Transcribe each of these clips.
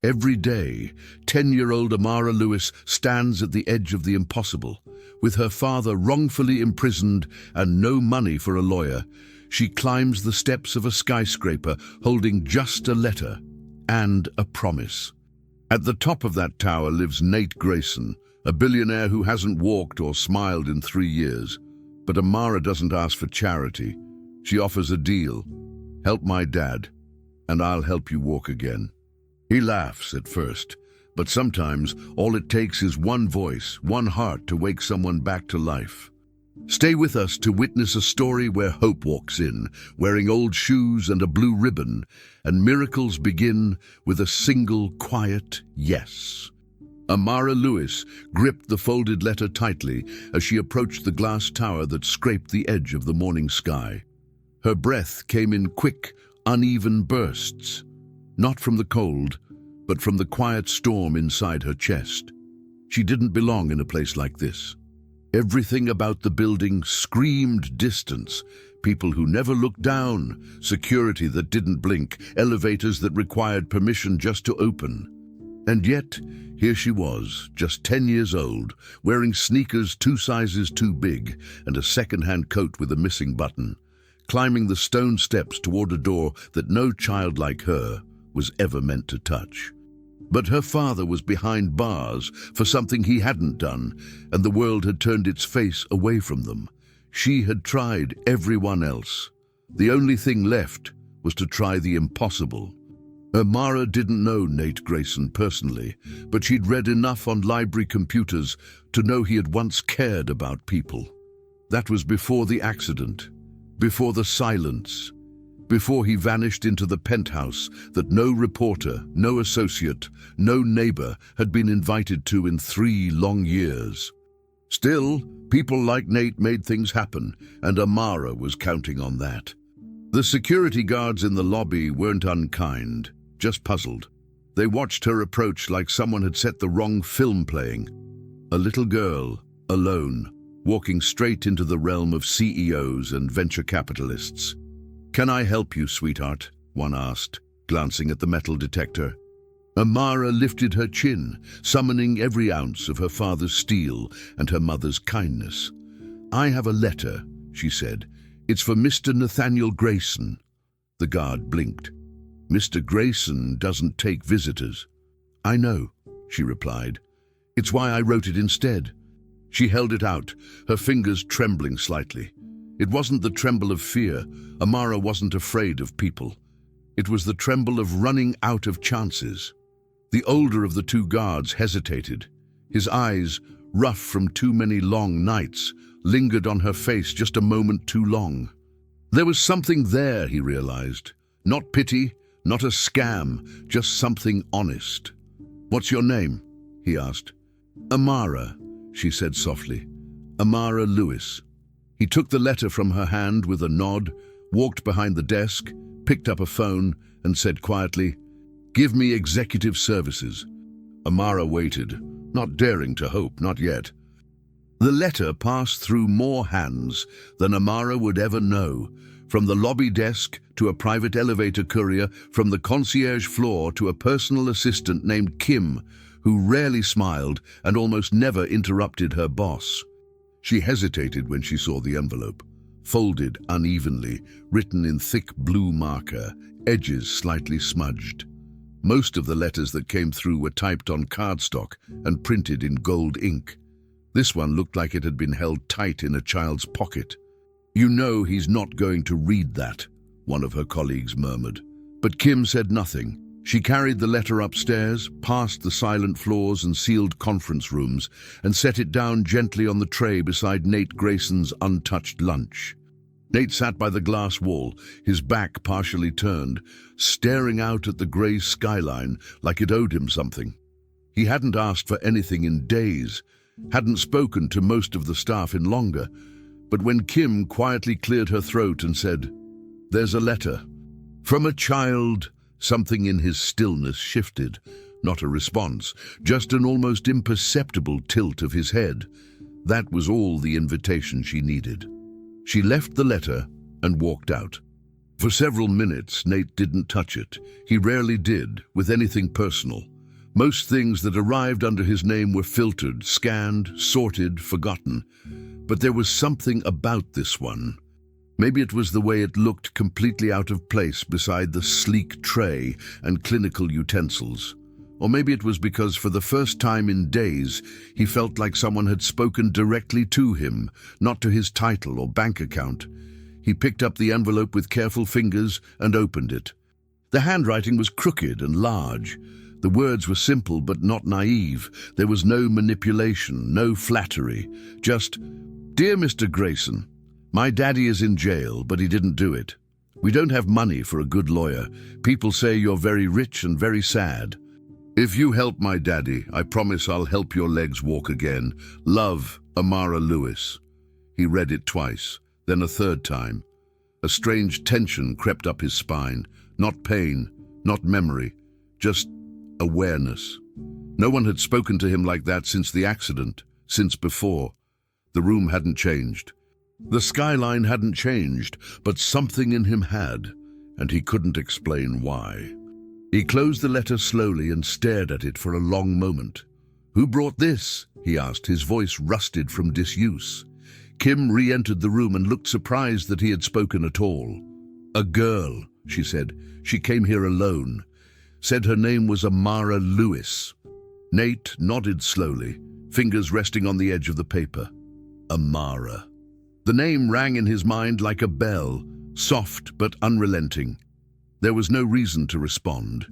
Every day, 10-year-old Amara Lewis stands at the edge of the impossible. With her father wrongfully imprisoned and no money for a lawyer, she climbs the steps of a skyscraper holding just a letter and a promise. At the top of that tower lives Nate Grayson, a billionaire who hasn't walked or smiled in 3 years. But Amara doesn't ask for charity. She offers a deal. Help my dad, and I'll help you walk again. He laughs at first, but sometimes all it takes is one voice, one heart to wake someone back to life. Stay with us to witness a story where hope walks in, wearing old shoes and a blue ribbon, and miracles begin with a single quiet yes. Amara Lewis gripped the folded letter tightly as she approached the glass tower that scraped the edge of the morning sky. Her breath came in quick, uneven bursts, not from the cold, but from the quiet storm inside her chest. She didn't belong in a place like this. Everything about the building screamed distance. People who never looked down, security that didn't blink, elevators that required permission just to open. And yet, here she was, just 10 years old, wearing sneakers 2 sizes too big and a second-hand coat with a missing button, climbing the stone steps toward a door that no child like her was ever meant to touch. But her father was behind bars for something he hadn't done, and the world had turned its face away from them. She had tried everyone else. The only thing left was to try the impossible. Amara didn't know Nate Grayson personally, but she'd read enough on library computers to know he had once cared about people. That was before the accident, before the silence, before he vanished into the penthouse that no reporter, no associate, no neighbor had been invited to in 3 long years. Still, people like Nate made things happen, and Amara was counting on that. The security guards in the lobby weren't unkind, just puzzled. They watched her approach like someone had set the wrong film playing. A little girl, alone, walking straight into the realm of CEOs and venture capitalists. "Can I help you, sweetheart?" one asked, glancing at the metal detector. Amara lifted her chin, summoning every ounce of her father's steel and her mother's kindness. "I have a letter," she said. "It's for Mr. Nathaniel Grayson." The guard blinked. "Mr. Grayson doesn't take visitors." "I know," she replied. "It's why I wrote it instead." She held it out, her fingers trembling slightly. It wasn't the tremble of fear. Amara wasn't afraid of people. It was the tremble of running out of chances. The older of the 2 guards hesitated. His eyes, rough from too many long nights, lingered on her face just a moment too long. There was something there, he realized. Not pity, not a scam, just something honest. "What's your name?" he asked. "Amara," she said softly. "Amara Lewis." He took the letter from her hand with a nod, walked behind the desk, picked up a phone, and said quietly, "Give me executive services." Amara waited, not daring to hope, not yet. The letter passed through more hands than Amara would ever know, from the lobby desk to a private elevator courier, from the concierge floor to a personal assistant named Kim, who rarely smiled and almost never interrupted her boss. She hesitated when she saw the envelope, folded unevenly, written in thick blue marker, edges slightly smudged. Most of the letters that came through were typed on cardstock and printed in gold ink. This one looked like it had been held tight in a child's pocket. "You know he's not going to read that," one of her colleagues murmured. But Kim said nothing. She carried the letter upstairs, past the silent floors and sealed conference rooms, and set it down gently on the tray beside Nate Grayson's untouched lunch. Nate sat by the glass wall, his back partially turned, staring out at the grey skyline like it owed him something. He hadn't asked for anything in days, hadn't spoken to most of the staff in longer, but when Kim quietly cleared her throat and said, "There's a letter," from a child, something in his stillness shifted. Not a response, just an almost imperceptible tilt of his head. That was all the invitation she needed. She left the letter and walked out. For several minutes, Nate didn't touch it. He rarely did, with anything personal. Most things that arrived under his name were filtered, scanned, sorted, forgotten. But there was something about this one. Maybe it was the way it looked completely out of place beside the sleek tray and clinical utensils. Or maybe it was because for the first time in days, he felt like someone had spoken directly to him, not to his title or bank account. He picked up the envelope with careful fingers and opened it. The handwriting was crooked and large. The words were simple but not naive. There was no manipulation, no flattery. Just, "Dear Mr. Grayson, my daddy is in jail, but he didn't do it. We don't have money for a good lawyer. People say you're very rich and very sad. If you help my daddy, I promise I'll help your legs walk again. Love, Amara Lewis." He read it twice, then a third time. A strange tension crept up his spine. Not pain, not memory, just awareness. No one had spoken to him like that since the accident, since before. The room hadn't changed. The skyline hadn't changed, but something in him had, and he couldn't explain why. He closed the letter slowly and stared at it for a long moment. "Who brought this?" he asked, his voice rusted from disuse. Kim re-entered the room and looked surprised that he had spoken at all. "A girl," she said. "She came here alone. Said her name was Amara Lewis." Nate nodded slowly, fingers resting on the edge of the paper. Amara. The name rang in his mind like a bell, soft but unrelenting. There was no reason to respond,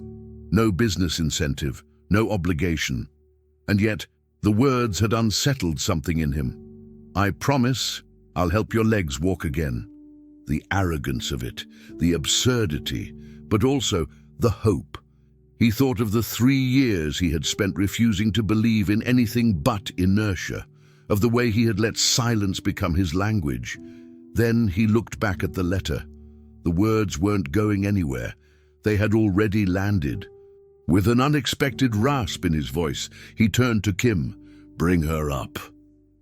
no business incentive, no obligation. And yet, the words had unsettled something in him. "I promise I'll help your legs walk again." The arrogance of it, the absurdity, but also the hope. He thought of the 3 years he had spent refusing to believe in anything but inertia, of the way he had let silence become his language. Then he looked back at the letter. The words weren't going anywhere. They had already landed. With an unexpected rasp in his voice, he turned to Kim. "Bring her up."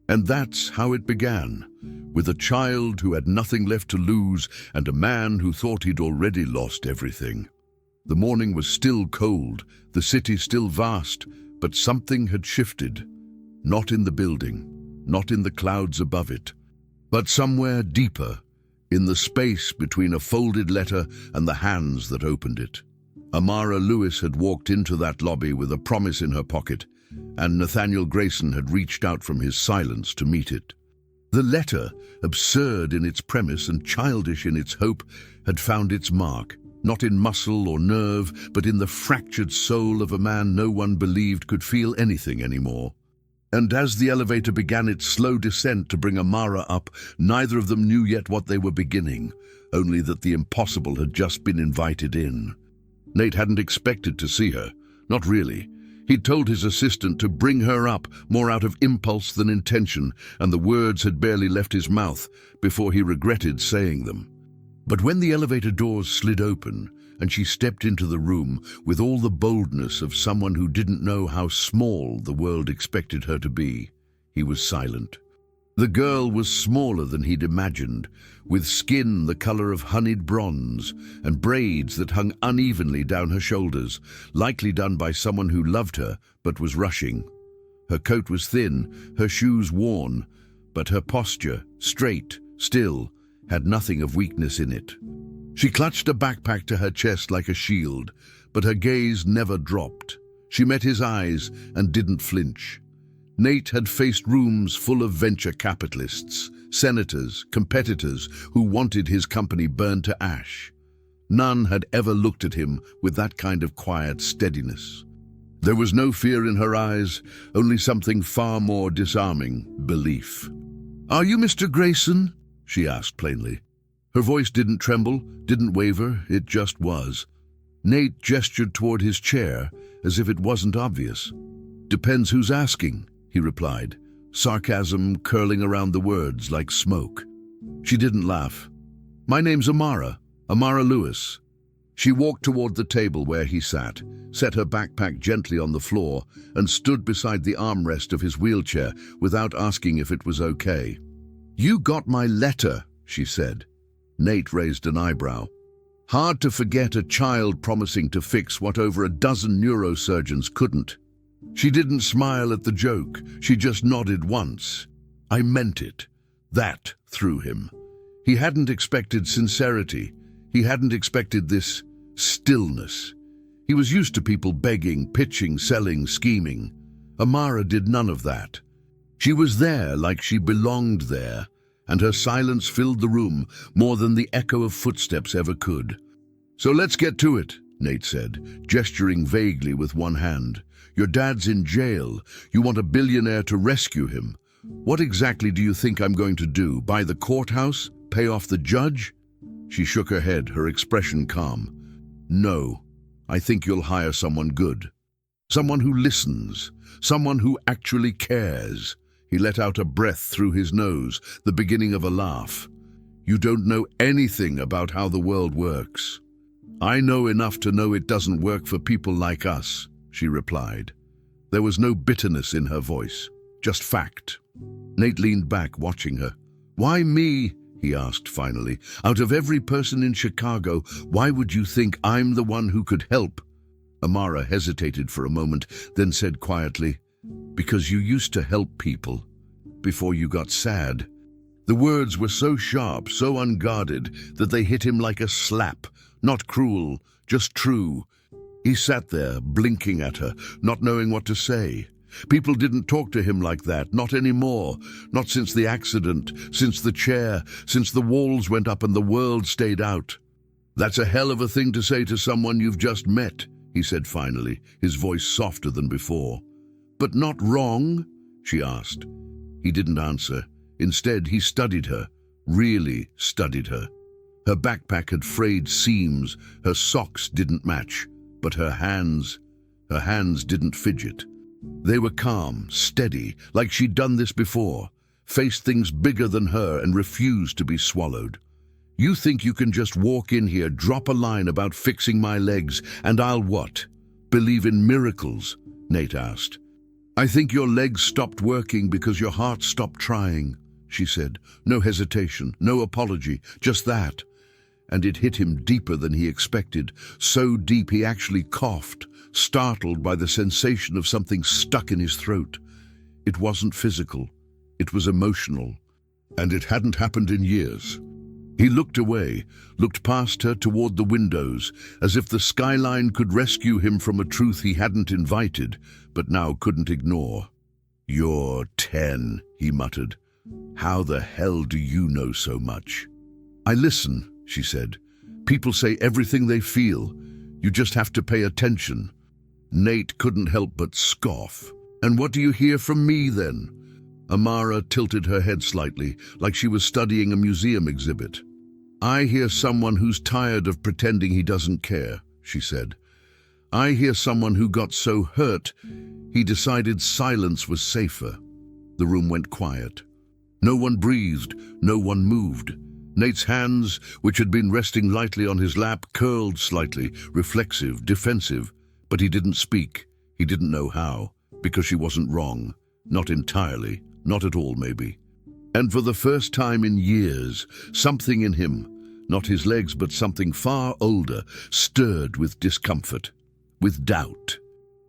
And that's how it began, with a child who had nothing left to lose and a man who thought he'd already lost everything. The morning was still cold, the city still vast, but something had shifted. Not in the building, not in the clouds above it, but somewhere deeper, in the space between a folded letter and the hands that opened it. Amara Lewis had walked into that lobby with a promise in her pocket, and Nathaniel Grayson had reached out from his silence to meet it. The letter, absurd in its premise and childish in its hope, had found its mark, not in muscle or nerve, but in the fractured soul of a man no one believed could feel anything anymore. And as the elevator began its slow descent to bring Amara up, neither of them knew yet what they were beginning, only that the impossible had just been invited in. Nate hadn't expected to see her, not really. He'd told his assistant to bring her up, more out of impulse than intention, and the words had barely left his mouth before he regretted saying them. But when the elevator doors slid open and she stepped into the room with all the boldness of someone who didn't know how small the world expected her to be, he was silent. The girl was smaller than he'd imagined, with skin the color of honeyed bronze and braids that hung unevenly down her shoulders, likely done by someone who loved her but was rushing. Her coat was thin, her shoes worn, but her posture, straight, still, had nothing of weakness in it. She clutched a backpack to her chest like a shield, but her gaze never dropped. She met his eyes and didn't flinch. Nate had faced rooms full of venture capitalists, senators, competitors who wanted his company burned to ash. None had ever looked at him with that kind of quiet steadiness. There was no fear in her eyes, only something far more disarming, belief. "Are you Mr. Grayson?" she asked plainly. Her voice didn't tremble, didn't waver, it just was. Nate gestured toward his chair, as if it wasn't obvious. "Depends who's asking," he replied, sarcasm curling around the words like smoke. She didn't laugh. "My name's Amara Lewis." She walked toward the table where he sat, set her backpack gently on the floor, and stood beside the armrest of his wheelchair without asking if it was okay. "You got my letter," she said. Nate raised an eyebrow. Hard to forget a child promising to fix what over a dozen neurosurgeons couldn't. She didn't smile at the joke, she just nodded once. I meant it. That threw him. He hadn't expected sincerity. He hadn't expected this stillness. He was used to people begging, pitching, selling, scheming. Amara did none of that. She was there like she belonged there, and her silence filled the room more than the echo of footsteps ever could. "So let's get to it," Nate said, gesturing vaguely with one hand. "Your dad's in jail. You want a billionaire to rescue him. What exactly do you think I'm going to do? Buy the courthouse? Pay off the judge?" She shook her head, her expression calm. "No, I think you'll hire someone good. Someone who listens. Someone who actually cares." He let out a breath through his nose, the beginning of a laugh. "You don't know anything about how the world works." "I know enough to know it doesn't work for people like us," she replied. There was no bitterness in her voice, just fact. Nate leaned back, watching her. "Why me?" he asked finally. "Out of every person in Chicago, why would you think I'm the one who could help?" Amara hesitated for a moment, then said quietly, "Because you used to help people, before you got sad." The words were so sharp, so unguarded, that they hit him like a slap, not cruel, just true. He sat there, blinking at her, not knowing what to say. People didn't talk to him like that, not anymore. Not since the accident, since the chair, since the walls went up and the world stayed out. "That's a hell of a thing to say to someone you've just met," he said finally, his voice softer than before. "But not wrong?" she asked. He didn't answer. Instead, he studied her, really studied her. Her backpack had frayed seams, her socks didn't match, but her hands didn't fidget. They were calm, steady, like she'd done this before, faced things bigger than her and refused to be swallowed. "You think you can just walk in here, drop a line about fixing my legs, and I'll what? Believe in miracles?" Nate asked. "I think your legs stopped working because your heart stopped trying," she said. No hesitation, no apology, just that. And it hit him deeper than he expected, so deep he actually coughed, startled by the sensation of something stuck in his throat. It wasn't physical, it was emotional, and it hadn't happened in years. He looked away, looked past her toward the windows, as if the skyline could rescue him from a truth he hadn't invited, but now couldn't ignore. "You're 10, he muttered. "How the hell do you know so much?" "I listen," she said. "People say everything they feel. You just have to pay attention." Nate couldn't help but scoff. "And what do you hear from me, then?" Amara tilted her head slightly, like she was studying a museum exhibit. "I hear someone who's tired of pretending he doesn't care," she said. "I hear someone who got so hurt, he decided silence was safer." The room went quiet. No one breathed, no one moved. Nate's hands, which had been resting lightly on his lap, curled slightly, reflexive, defensive. But he didn't speak. He didn't know how, because she wasn't wrong. Not entirely, not at all maybe. And for the first time in years, something in him, not his legs but something far older, stirred with discomfort, with doubt.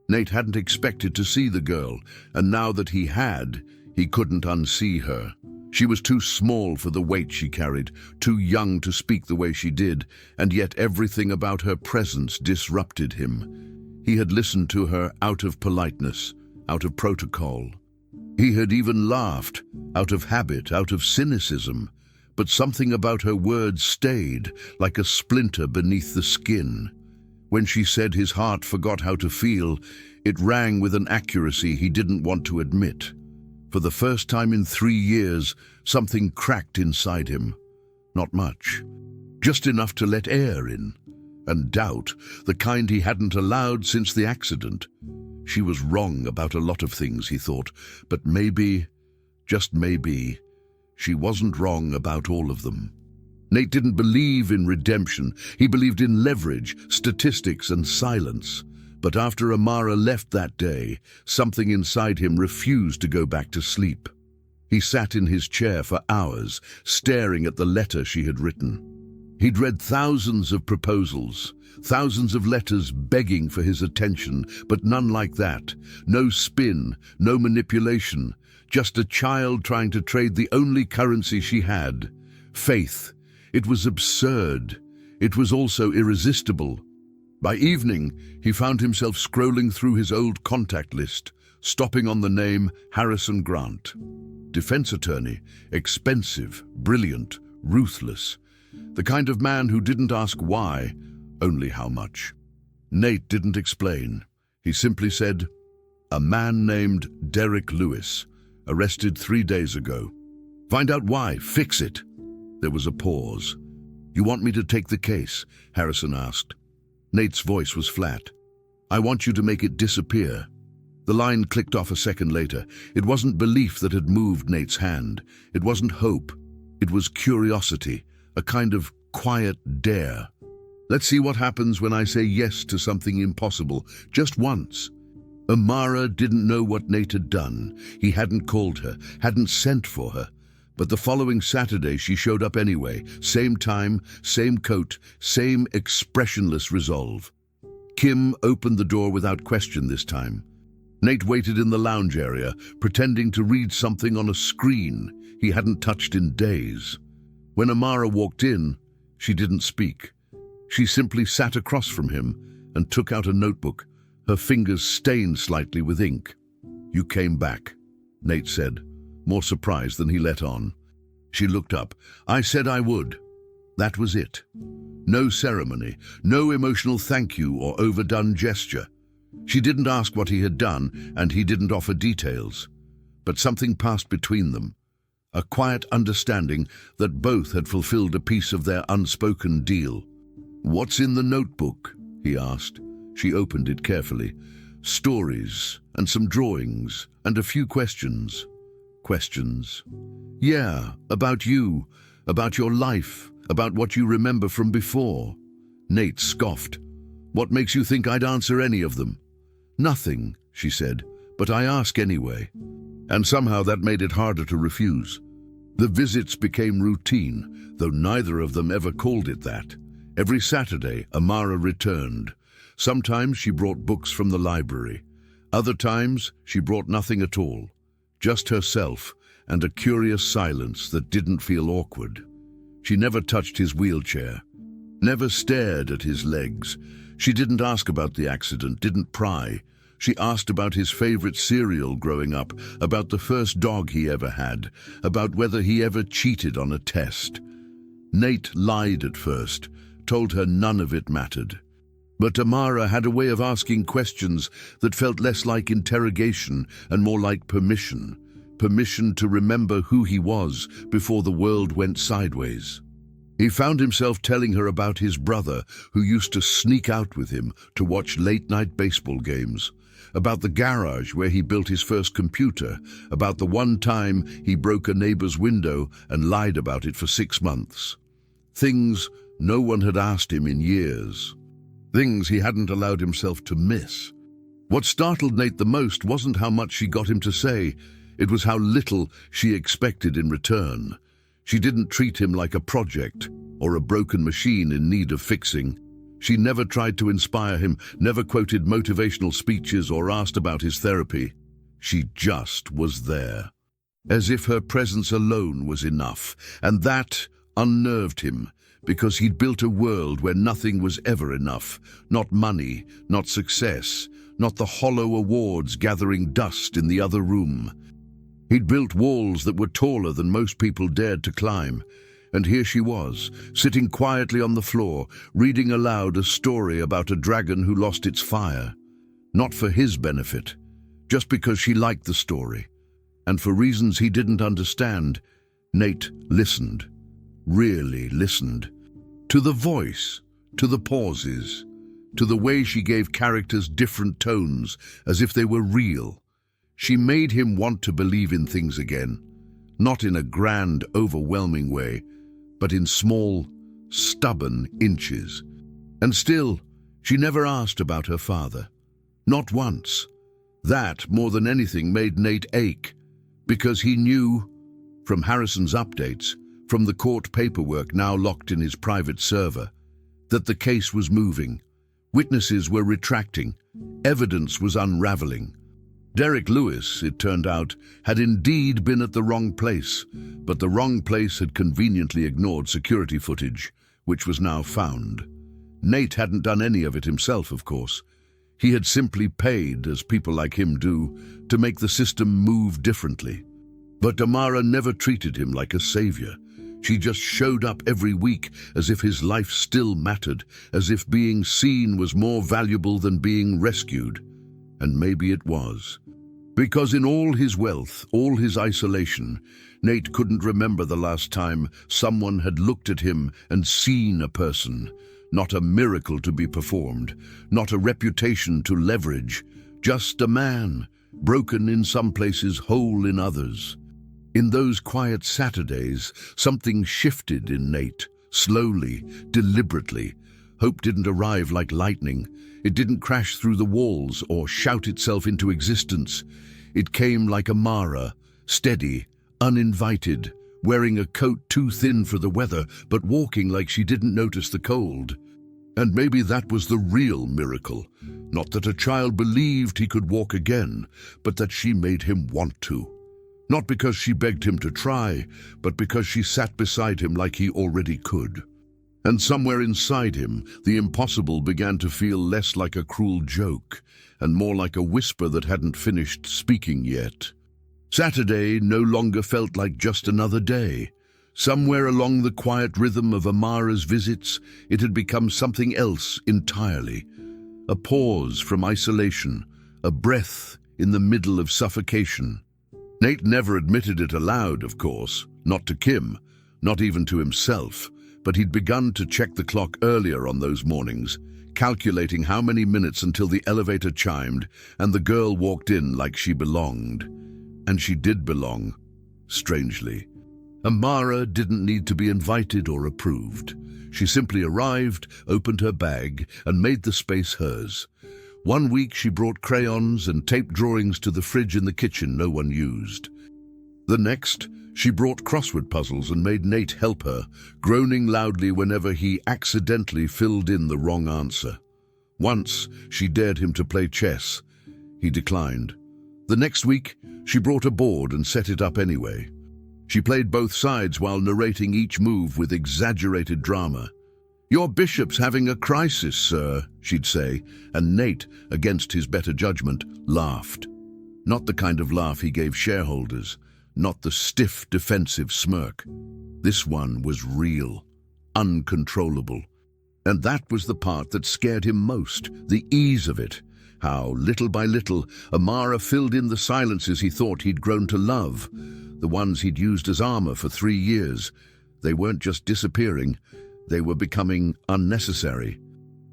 Nate hadn't expected to see the girl, and now that he had, he couldn't unsee her. She was too small for the weight she carried, too young to speak the way she did, and yet everything about her presence disrupted him. He had listened to her out of politeness, out of protocol. He had even laughed, out of habit, out of cynicism. But something about her words stayed, like a splinter beneath the skin. When she said his heart forgot how to feel, it rang with an accuracy he didn't want to admit. For the first time in 3 years, something cracked inside him. Not much. Just enough to let air in. And doubt, the kind he hadn't allowed since the accident. She was wrong about a lot of things, he thought, but maybe, just maybe, she wasn't wrong about all of them. Nate didn't believe in redemption. He believed in leverage, statistics, and silence. But after Amara left that day, something inside him refused to go back to sleep. He sat in his chair for hours, staring at the letter she had written. He'd read thousands of proposals, thousands of letters begging for his attention, but none like that. No spin, no manipulation, just a child trying to trade the only currency she had, faith. It was absurd. It was also irresistible. By evening, he found himself scrolling through his old contact list, stopping on the name Harrison Grant. Defense attorney, expensive, brilliant, ruthless. The kind of man who didn't ask why, only how much. Nate didn't explain. He simply said, "A man named Derek Lewis, arrested 3 days ago. Find out why, fix it." There was a pause. "You want me to take the case?" Harrison asked. Nate's voice was flat. "I want you to make it disappear." The line clicked off a second later. It wasn't belief that had moved Nate's hand. It wasn't hope. It was curiosity, a kind of quiet dare. Let's see what happens when I say yes to something impossible, just once. Amara didn't know what Nate had done. He hadn't called her, hadn't sent for her. But the following Saturday she showed up anyway. Same time, same coat, same expressionless resolve. Kim opened the door without question this time. Nate waited in the lounge area, pretending to read something on a screen he hadn't touched in days. When Amara walked in, she didn't speak. She simply sat across from him and took out a notebook, her fingers stained slightly with ink. "You came back," Nate said, more surprised than he let on. She looked up. "I said I would." That was it. No ceremony, no emotional thank you or overdone gesture. She didn't ask what he had done, and he didn't offer details. But something passed between them. A quiet understanding that both had fulfilled a piece of their unspoken deal. "What's in the notebook?" he asked. She opened it carefully. Stories, and some drawings, and a few questions. Questions. "Yeah, about you, about your life, about what you remember from before." Nate scoffed. "What makes you think I'd answer any of them?" "Nothing," she said, "but I ask anyway." And somehow that made it harder to refuse. The visits became routine, though neither of them ever called it that. Every Saturday, Amara returned. Sometimes she brought books from the library. Other times, she brought nothing at all. Just herself and a curious silence that didn't feel awkward. She never touched his wheelchair, never stared at his legs. She didn't ask about the accident, didn't pry. She asked about his favorite cereal growing up, about the first dog he ever had, about whether he ever cheated on a test. Nate lied at first, told her none of it mattered. But Amara had a way of asking questions that felt less like interrogation and more like permission. Permission to remember who he was before the world went sideways. He found himself telling her about his brother, who used to sneak out with him to watch late-night baseball games, about the garage where he built his first computer, about the one time he broke a neighbor's window and lied about it for 6 months. Things no one had asked him in years. Things he hadn't allowed himself to miss. What startled Nate the most wasn't how much she got him to say, it was how little she expected in return. She didn't treat him like a project or a broken machine in need of fixing. She never tried to inspire him, never quoted motivational speeches or asked about his therapy. She just was there, as if her presence alone was enough, and that unnerved him, because he'd built a world where nothing was ever enough. Not money, not success, not the hollow awards gathering dust in the other room. He'd built walls that were taller than most people dared to climb. And here she was, sitting quietly on the floor, reading aloud a story about a dragon who lost its fire. Not for his benefit, just because she liked the story. And for reasons he didn't understand, Nate listened. Really listened. To the voice, to the pauses, to the way she gave characters different tones, as if they were real. She made him want to believe in things again, not in a grand, overwhelming way, but in small, stubborn inches. And still, she never asked about her father. Not once. That, more than anything, made Nate ache, because he knew, from Harrison's updates, from the court paperwork now locked in his private server, that the case was moving. Witnesses were retracting. Evidence was unraveling. Derek Lewis, it turned out, had indeed been at the wrong place, but the wrong place had conveniently ignored security footage, which was now found. Nate hadn't done any of it himself, of course. He had simply paid, as people like him do, to make the system move differently. But Amara never treated him like a savior. She just showed up every week as if his life still mattered, as if being seen was more valuable than being rescued. And maybe it was. Because in all his wealth, all his isolation, Nate couldn't remember the last time someone had looked at him and seen a person. Not a miracle to be performed, not a reputation to leverage, just a man, broken in some places, whole in others. In those quiet Saturdays, something shifted in Nate, slowly, deliberately. Hope didn't arrive like lightning. It didn't crash through the walls or shout itself into existence. It came like Amara, steady, uninvited, wearing a coat too thin for the weather, but walking like she didn't notice the cold. And maybe that was the real miracle. Not that a child believed he could walk again, but that she made him want to. Not because she begged him to try, but because she sat beside him like he already could. And somewhere inside him, the impossible began to feel less like a cruel joke, and more like a whisper that hadn't finished speaking yet. Saturday no longer felt like just another day. Somewhere along the quiet rhythm of Amara's visits, it had become something else entirely. A pause from isolation, a breath in the middle of suffocation. Nate never admitted it aloud, of course, not to Kim, not even to himself, but he'd begun to check the clock earlier on those mornings, calculating how many minutes until the elevator chimed and the girl walked in like she belonged. And she did belong, strangely. Amara didn't need to be invited or approved. She simply arrived, opened her bag, and made the space hers. One week she brought crayons and taped drawings to the fridge in the kitchen no one used. The next, she brought crossword puzzles and made Nate help her, groaning loudly whenever he accidentally filled in the wrong answer. Once, she dared him to play chess. He declined. The next week, she brought a board and set it up anyway. She played both sides while narrating each move with exaggerated drama. "Your bishop's having a crisis, sir," she'd say, and Nate, against his better judgment, laughed. Not the kind of laugh he gave shareholders, not the stiff, defensive smirk. This one was real, uncontrollable. And that was the part that scared him most, the ease of it. How, little by little, Amara filled in the silences he thought he'd grown to love, the ones he'd used as armor for 3 years. They weren't just disappearing, they were becoming unnecessary.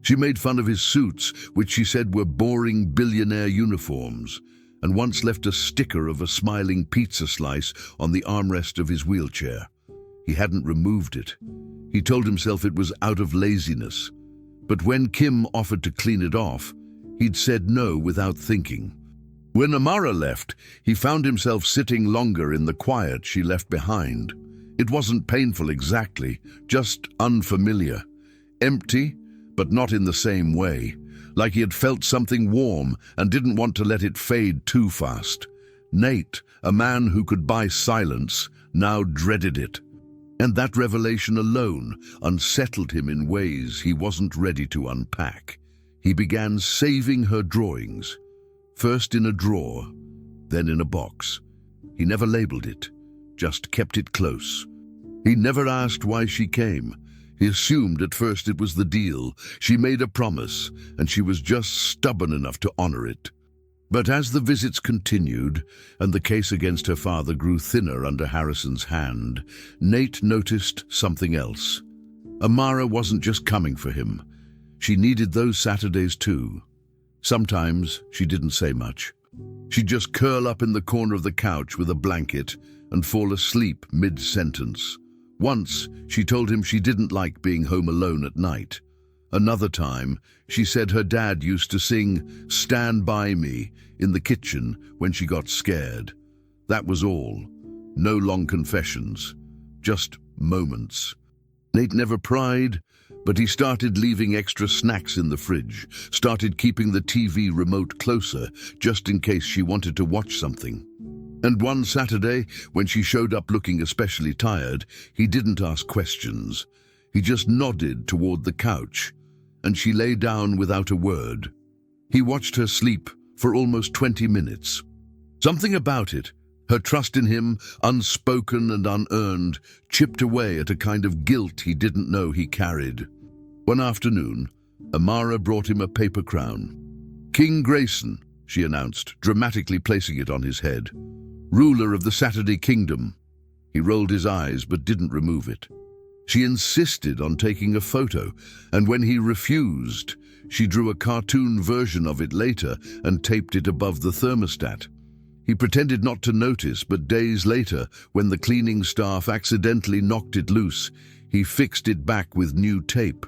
She made fun of his suits, which she said were boring billionaire uniforms, and once left a sticker of a smiling pizza slice on the armrest of his wheelchair. He hadn't removed it. He told himself it was out of laziness. But when Kim offered to clean it off, he'd said no without thinking. When Amara left, he found himself sitting longer in the quiet she left behind. It wasn't painful exactly, just unfamiliar. Empty, but not in the same way. Like he had felt something warm and didn't want to let it fade too fast. Nate, a man who could buy silence, now dreaded it. And that revelation alone unsettled him in ways he wasn't ready to unpack. He began saving her drawings, first in a drawer, then in a box. He never labeled it, just kept it close. He never asked why she came. He assumed at first it was the deal. She made a promise, and she was just stubborn enough to honor it. But as the visits continued, and the case against her father grew thinner under Harrison's hand, Nate noticed something else. Amara wasn't just coming for him. She needed those Saturdays too. Sometimes she didn't say much. She'd just curl up in the corner of the couch with a blanket and fall asleep mid-sentence. Once, she told him she didn't like being home alone at night. Another time, she said her dad used to sing "Stand By Me" in the kitchen when she got scared. That was all. No long confessions. Just moments. Nate never pried, but he started leaving extra snacks in the fridge, started keeping the TV remote closer, just in case she wanted to watch something. And one Saturday, when she showed up looking especially tired, he didn't ask questions. He just nodded toward the couch, and she lay down without a word. He watched her sleep for almost 20 minutes. Something about it, her trust in him, unspoken and unearned, chipped away at a kind of guilt he didn't know he carried. One afternoon, Amara brought him a paper crown. "King Grayson," she announced, dramatically placing it on his head. "Ruler of the Saturday Kingdom." He rolled his eyes but didn't remove it. She insisted on taking a photo, and when he refused, she drew a cartoon version of it later and taped it above the thermostat. He pretended not to notice, but days later, when the cleaning staff accidentally knocked it loose, he fixed it back with new tape.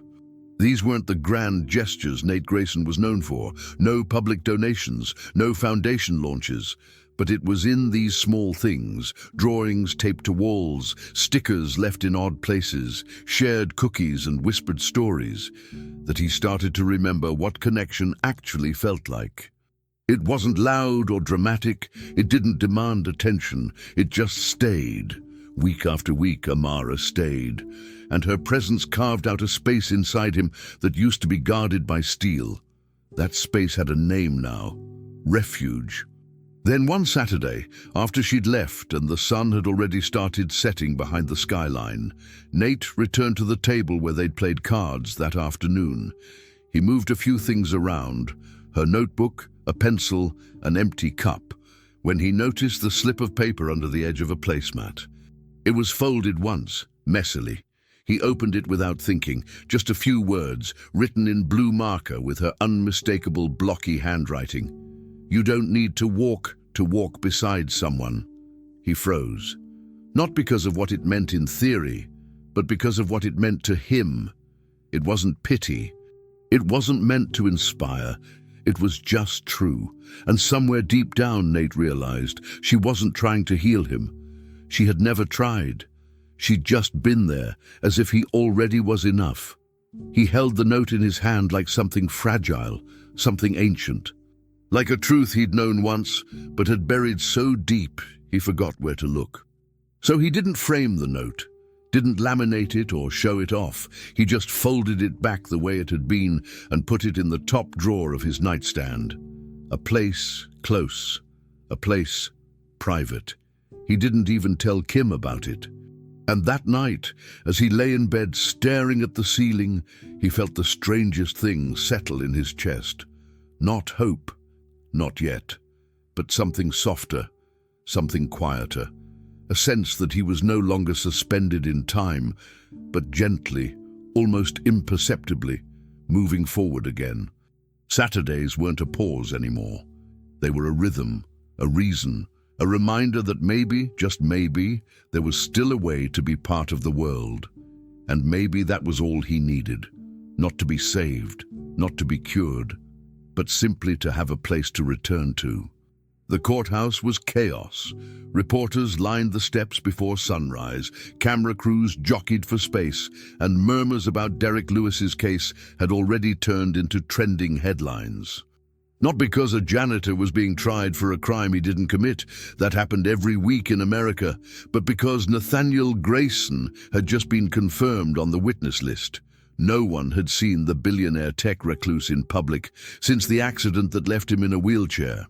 These weren't the grand gestures Nate Grayson was known for. No public donations, no foundation launches. But it was in these small things, drawings taped to walls, stickers left in odd places, shared cookies and whispered stories, that he started to remember what connection actually felt like. It wasn't loud or dramatic, it didn't demand attention, it just stayed. Week after week, Amara stayed, and her presence carved out a space inside him that used to be guarded by steel. That space had a name now: refuge. Then one Saturday, after she'd left and the sun had already started setting behind the skyline, Nate returned to the table where they'd played cards that afternoon. He moved a few things around, her notebook, a pencil, an empty cup, when he noticed the slip of paper under the edge of a placemat. It was folded once, messily. He opened it without thinking, just a few words, written in blue marker with her unmistakable blocky handwriting. "You don't need to walk beside someone." He froze. Not because of what it meant in theory, but because of what it meant to him. It wasn't pity. It wasn't meant to inspire. It was just true. And somewhere deep down, Nate realized, she wasn't trying to heal him. She had never tried. She'd just been there, as if he already was enough. He held the note in his hand like something fragile, something ancient. Like a truth he'd known once, but had buried so deep he forgot where to look. So he didn't frame the note, didn't laminate it or show it off. He just folded it back the way it had been and put it in the top drawer of his nightstand. A place close, a place private. He didn't even tell Kim about it. And that night, as he lay in bed staring at the ceiling, he felt the strangest thing settle in his chest. Not hope, not yet, but something softer, something quieter. A sense that he was no longer suspended in time, but gently, almost imperceptibly, moving forward again. Saturdays weren't a pause anymore. They were a rhythm, a reason, a reminder that maybe, just maybe, there was still a way to be part of the world. And maybe that was all he needed. Not to be saved, not to be cured, but simply to have a place to return to. The courthouse was chaos. Reporters lined the steps before sunrise, camera crews jockeyed for space, and murmurs about Derek Lewis's case had already turned into trending headlines. Not because a janitor was being tried for a crime he didn't commit, that happened every week in America, but because Nathaniel Grayson had just been confirmed on the witness list. No one had seen the billionaire tech recluse in public since the accident that left him in a wheelchair.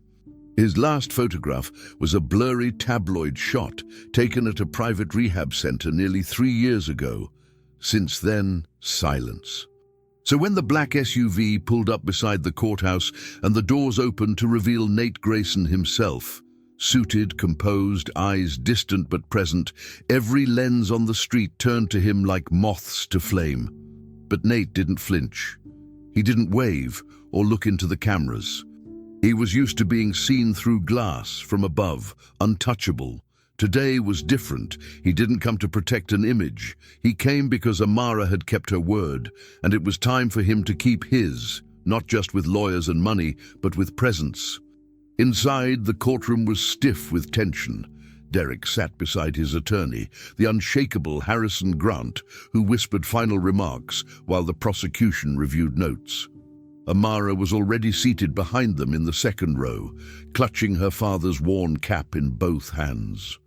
His last photograph was a blurry tabloid shot taken at a private rehab center nearly 3 years ago. Since then, silence. So when the black SUV pulled up beside the courthouse and the doors opened to reveal Nate Grayson himself, suited, composed, eyes distant but present, every lens on the street turned to him like moths to flame. But Nate didn't flinch. He didn't wave or look into the cameras. He was used to being seen through glass, from above, untouchable. Today was different. He didn't come to protect an image. He came because Amara had kept her word, and it was time for him to keep his, not just with lawyers and money, but with presence. Inside, the courtroom was stiff with tension. Derek sat beside his attorney, the unshakable Harrison Grant, who whispered final remarks while the prosecution reviewed notes. Amara was already seated behind them in the second row, clutching her father's worn cap in both hands.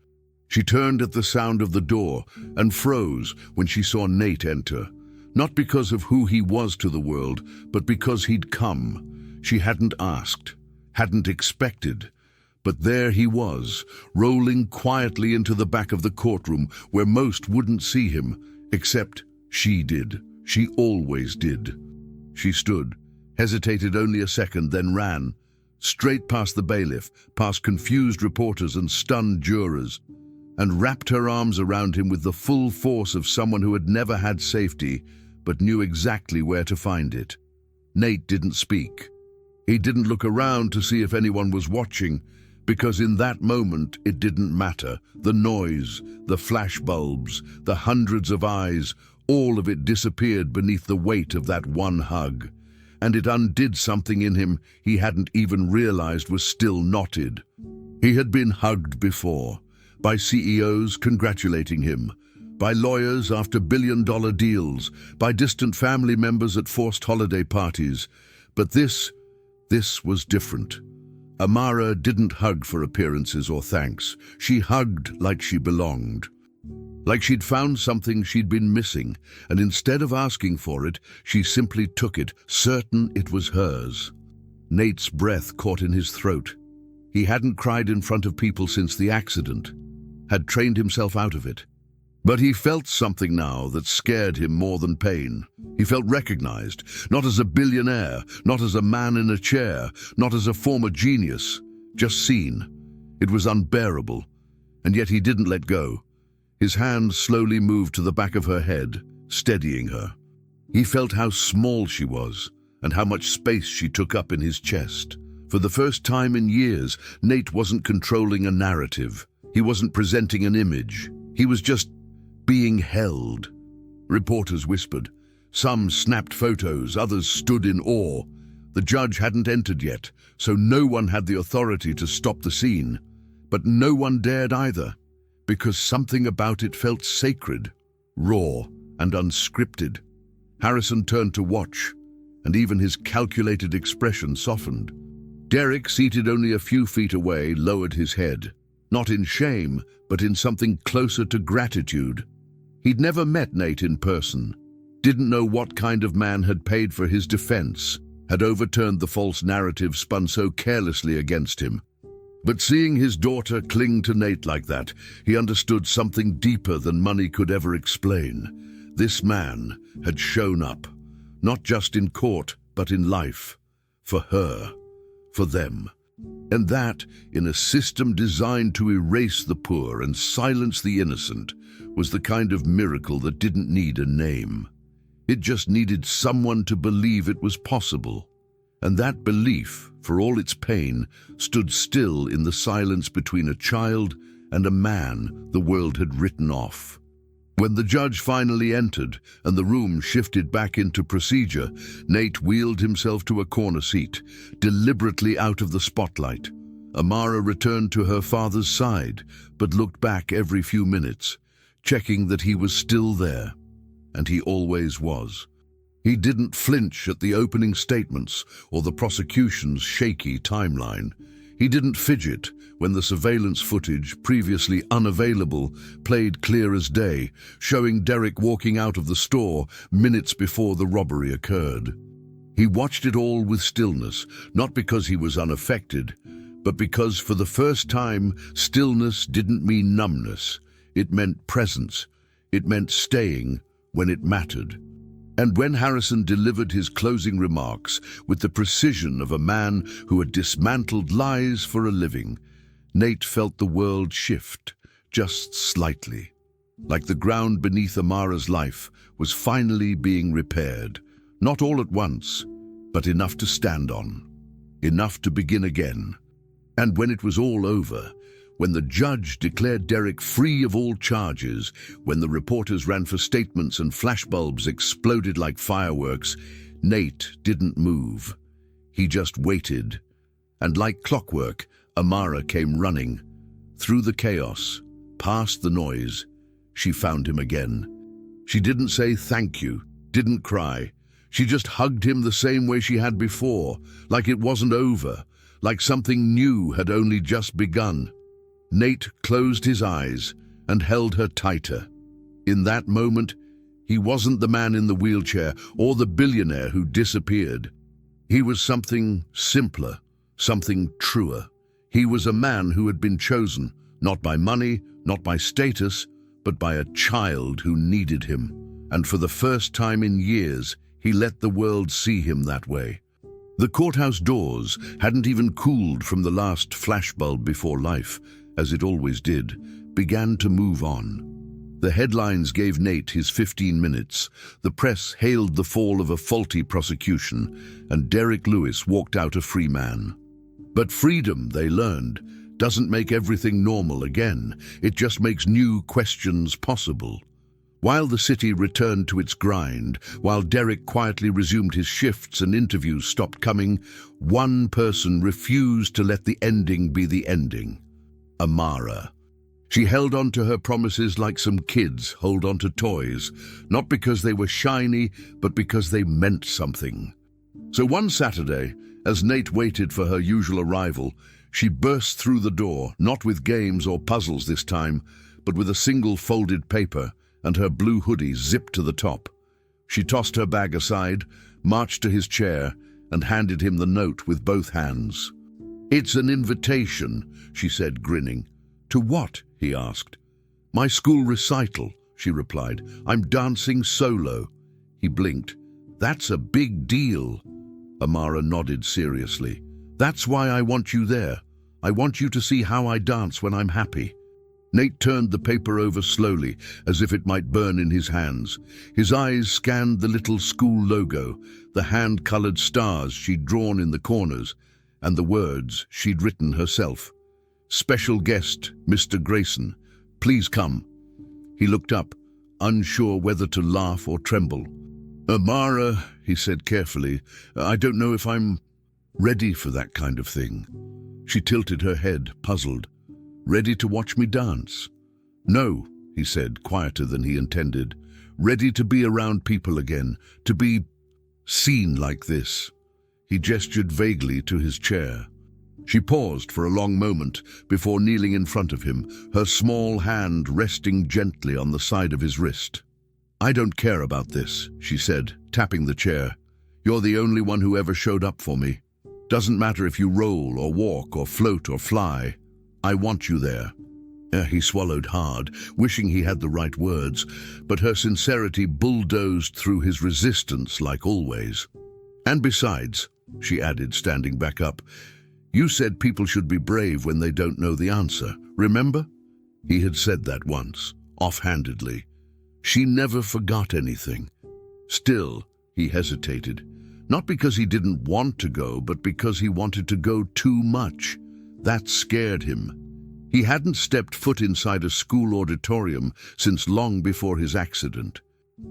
She turned at the sound of the door and froze when she saw Nate enter, not because of who he was to the world, but because he'd come. She hadn't asked, hadn't expected. But there he was, rolling quietly into the back of the courtroom where most wouldn't see him, except she did. She always did. She stood, hesitated only a second, then ran, straight past the bailiff, past confused reporters and stunned jurors, and wrapped her arms around him with the full force of someone who had never had safety, but knew exactly where to find it. Nate didn't speak. He didn't look around to see if anyone was watching, because in that moment it didn't matter. The noise, the flashbulbs, the hundreds of eyes, all of it disappeared beneath the weight of that one hug. And it undid something in him he hadn't even realized was still knotted. He had been hugged before, by CEOs congratulating him, by lawyers after billion-dollar deals, by distant family members at forced holiday parties. But this was different. Amara didn't hug for appearances or thanks. She hugged like she belonged. Like she'd found something she'd been missing, and instead of asking for it, she simply took it, certain it was hers. Nate's breath caught in his throat. He hadn't cried in front of people since the accident, had trained himself out of it. But he felt something now that scared him more than pain. He felt recognized, not as a billionaire, not as a man in a chair, not as a former genius, just seen. It was unbearable, and yet he didn't let go. His hand slowly moved to the back of her head, steadying her. He felt how small she was, and how much space she took up in his chest. For the first time in years, Nate wasn't controlling a narrative. He wasn't presenting an image. He was just being held. Reporters whispered. Some snapped photos, others stood in awe. The judge hadn't entered yet, so no one had the authority to stop the scene. But no one dared either, because something about it felt sacred, raw, and unscripted. Harrison turned to watch, and even his calculated expression softened. Derek, seated only a few feet away, lowered his head, not in shame, but in something closer to gratitude. He'd never met Nate in person, didn't know what kind of man had paid for his defense, had overturned the false narrative spun so carelessly against him. But seeing his daughter cling to Nate like that, he understood something deeper than money could ever explain. This man had shown up, not just in court, but in life, for her, for them. And that, in a system designed to erase the poor and silence the innocent, was the kind of miracle that didn't need a name. It just needed someone to believe it was possible. And that belief, for all its pain, stood still in the silence between a child and a man the world had written off. When the judge finally entered and the room shifted back into procedure, Nate wheeled himself to a corner seat, deliberately out of the spotlight. Amara returned to her father's side, but looked back every few minutes, checking that he was still there, and he always was. He didn't flinch at the opening statements or the prosecution's shaky timeline. He didn't fidget when the surveillance footage, previously unavailable, played clear as day, showing Derek walking out of the store minutes before the robbery occurred. He watched it all with stillness, not because he was unaffected, but because for the first time, stillness didn't mean numbness. It meant presence. It meant staying when it mattered. And when Harrison delivered his closing remarks with the precision of a man who had dismantled lies for a living, Nate felt the world shift, just slightly, like the ground beneath Amara's life was finally being repaired, not all at once, but enough to stand on, enough to begin again. And when it was all over, when the judge declared Derek free of all charges, when the reporters ran for statements and flashbulbs exploded like fireworks, Nate didn't move. He just waited. And like clockwork, Amara came running. Through the chaos, past the noise, she found him again. She didn't say thank you, didn't cry. She just hugged him the same way she had before, like it wasn't over, like something new had only just begun. Nate closed his eyes and held her tighter. In that moment, he wasn't the man in the wheelchair or the billionaire who disappeared. He was something simpler, something truer. He was a man who had been chosen, not by money, not by status, but by a child who needed him. And for the first time in years, he let the world see him that way. The courthouse doors hadn't even cooled from the last flashbulb before life, as it always did, began to move on. The headlines gave Nate his 15 minutes, the press hailed the fall of a faulty prosecution, and Derek Lewis walked out a free man. But freedom, they learned, doesn't make everything normal again. It just makes new questions possible. While the city returned to its grind, while Derek quietly resumed his shifts and interviews stopped coming, one person refused to let the ending be the ending. Amara. She held on to her promises like some kids hold on to toys, not because they were shiny, but because they meant something. So one Saturday, as Nate waited for her usual arrival, she burst through the door, not with games or puzzles this time, but with a single folded paper and her blue hoodie zipped to the top. She tossed her bag aside, marched to his chair, and handed him the note with both hands. "It's an invitation," she said, grinning. "To what?" he asked. "My school recital," she replied. "I'm dancing solo." He blinked. "That's a big deal." Amara nodded seriously. "That's why I want you there. I want you to see how I dance when I'm happy." Nate turned the paper over slowly, as if it might burn in his hands. His eyes scanned the little school logo, the hand-colored stars she'd drawn in the corners, and the words she'd written herself. "Special guest, Mr. Grayson. Please come." He looked up, unsure whether to laugh or tremble. "Amara," he said carefully, "I don't know if I'm ready for that kind of thing." She tilted her head, puzzled. "Ready to watch me dance?" "No," he said, quieter than he intended. "Ready to be around people again, to be seen like this." He gestured vaguely to his chair. She paused for a long moment before kneeling in front of him, her small hand resting gently on the side of his wrist. "I don't care about this," she said, tapping the chair. "You're the only one who ever showed up for me. Doesn't matter if you roll or walk or float or fly. I want you there." He swallowed hard, wishing he had the right words, but her sincerity bulldozed through his resistance like always. "And besides," she added, standing back up, "you said people should be brave when they don't know the answer, remember?" He had said that once, offhandedly. She never forgot anything. Still, he hesitated, not because he didn't want to go, but because he wanted to go too much. That scared him. He hadn't stepped foot inside a school auditorium since long before his accident.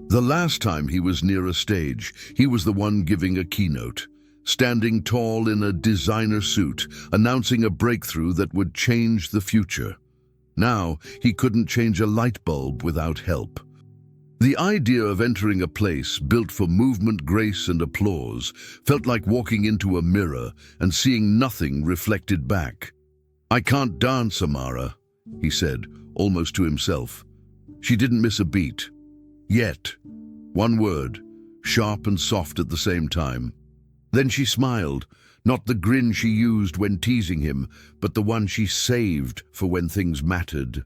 The last time he was near a stage, he was the one giving a keynote, standing tall in a designer suit, announcing a breakthrough that would change the future. Now, he couldn't change a light bulb without help. The idea of entering a place built for movement, grace, and applause felt like walking into a mirror and seeing nothing reflected back. "I can't dance, Amara," he said, almost to himself. She didn't miss a beat. Yet. One word, sharp and soft at the same time. Then she smiled, not the grin she used when teasing him, but the one she saved for when things mattered.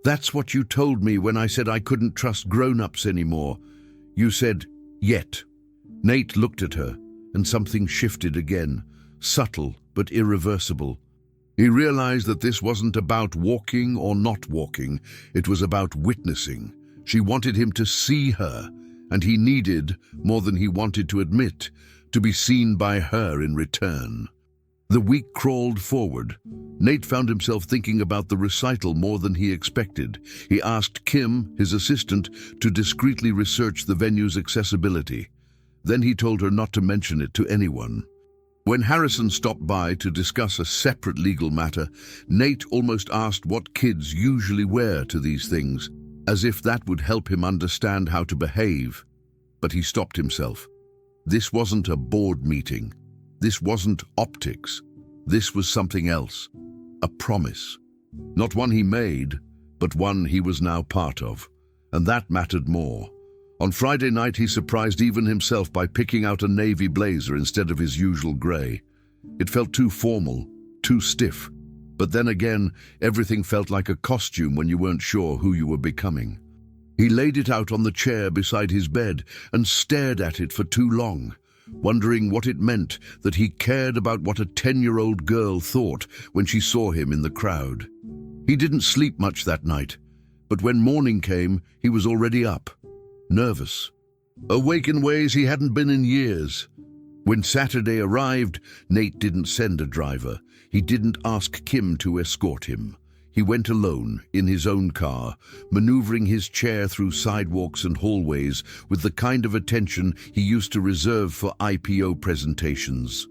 "That's what you told me when I said I couldn't trust grown-ups anymore. You said, yet." Nate looked at her, and something shifted again, subtle but irreversible. He realized that this wasn't about walking or not walking, it was about witnessing. She wanted him to see her, and he needed, more than he wanted to admit, to be seen by her in return. The week crawled forward. Nate found himself thinking about the recital more than he expected. He asked Kim, his assistant, to discreetly research the venue's accessibility. Then he told her not to mention it to anyone. When Harrison stopped by to discuss a separate legal matter, Nate almost asked what kids usually wear to these things, as if that would help him understand how to behave. But he stopped himself. This wasn't a board meeting. This wasn't optics. This was something else. A promise. Not one he made, but one he was now part of. And that mattered more. On Friday night, he surprised even himself by picking out a navy blazer instead of his usual grey. It felt too formal, too stiff. But then again, everything felt like a costume when you weren't sure who you were becoming. He laid it out on the chair beside his bed and stared at it for too long, wondering what it meant that he cared about what a 10-year-old girl thought when she saw him in the crowd. He didn't sleep much that night, but when morning came, he was already up. Nervous. Awake in ways he hadn't been in years. When Saturday arrived, Nate didn't send a driver. He didn't ask Kim to escort him. He went alone, in his own car, maneuvering his chair through sidewalks and hallways with the kind of attention he used to reserve for IPO presentations.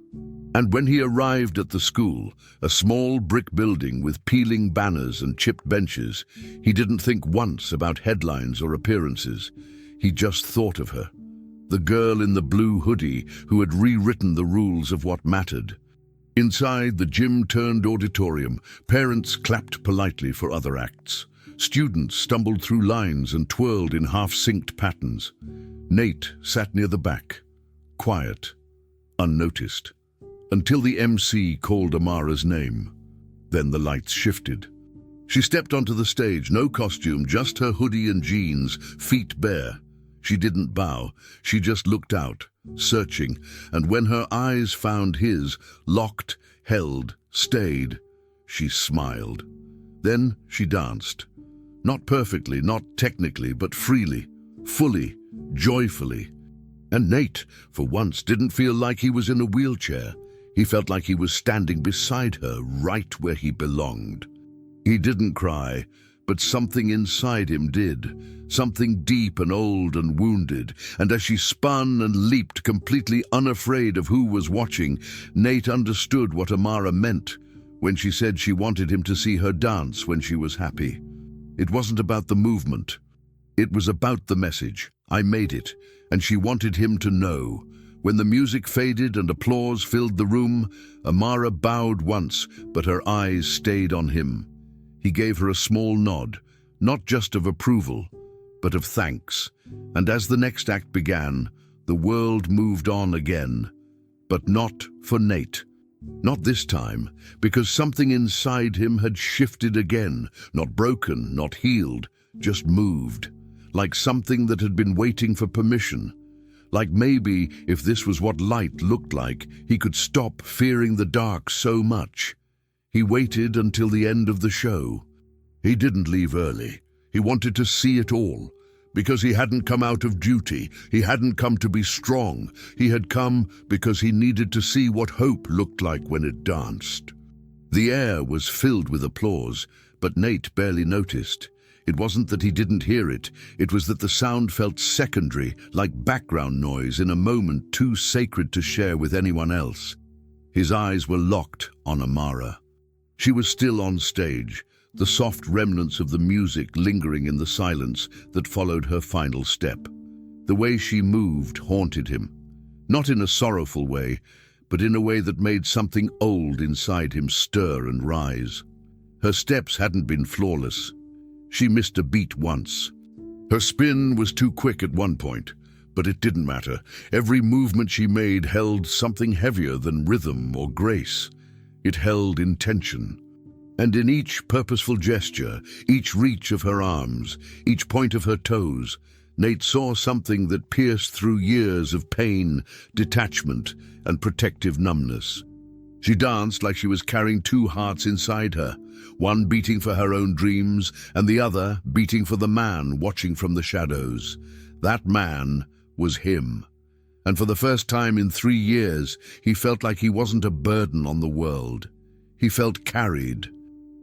And when he arrived at the school, a small brick building with peeling banners and chipped benches, he didn't think once about headlines or appearances. He just thought of her, the girl in the blue hoodie who had rewritten the rules of what mattered. Inside the gym-turned-auditorium, parents clapped politely for other acts. Students stumbled through lines and twirled in half-synced patterns. Nate sat near the back, quiet, unnoticed, until the MC called Amara's name. Then the lights shifted. She stepped onto the stage, no costume, just her hoodie and jeans, feet bare. She didn't bow, she just looked out, searching, and when her eyes found his, locked, held, stayed, she smiled. Then she danced. Not perfectly, not technically, but freely, fully, joyfully. And Nate, for once, didn't feel like he was in a wheelchair. He felt like he was standing beside her, right where he belonged. He didn't cry, but something inside him did, something deep and old and wounded, and as she spun and leaped, completely unafraid of who was watching, Nate understood what Amara meant when she said she wanted him to see her dance when she was happy. It wasn't about the movement. It was about the message. I made it, and she wanted him to know. When the music faded and applause filled the room, Amara bowed once, but her eyes stayed on him. He gave her a small nod, not just of approval, but of thanks. And as the next act began, the world moved on again. But not for Nate. Not this time, because something inside him had shifted again, not broken, not healed, just moved, like something that had been waiting for permission. Like maybe, if this was what light looked like, he could stop fearing the dark so much. He waited until the end of the show. He didn't leave early. He wanted to see it all. Because he hadn't come out of duty. He hadn't come to be strong. He had come because he needed to see what hope looked like when it danced. The air was filled with applause, but Nate barely noticed. It wasn't that he didn't hear it. It was that the sound felt secondary, like background noise in a moment too sacred to share with anyone else. His eyes were locked on Amara. She was still on stage, the soft remnants of the music lingering in the silence that followed her final step. The way she moved haunted him, not in a sorrowful way, but in a way that made something old inside him stir and rise. Her steps hadn't been flawless. She missed a beat once. Her spin was too quick at one point, but it didn't matter. Every movement she made held something heavier than rhythm or grace. It held intention. And in each purposeful gesture, each reach of her arms, each point of her toes, Nate saw something that pierced through years of pain, detachment, and protective numbness. She danced like she was carrying two hearts inside her, one beating for her own dreams, and the other beating for the man watching from the shadows. That man was him. And for the first time in 3 years, he felt like he wasn't a burden on the world. He felt carried.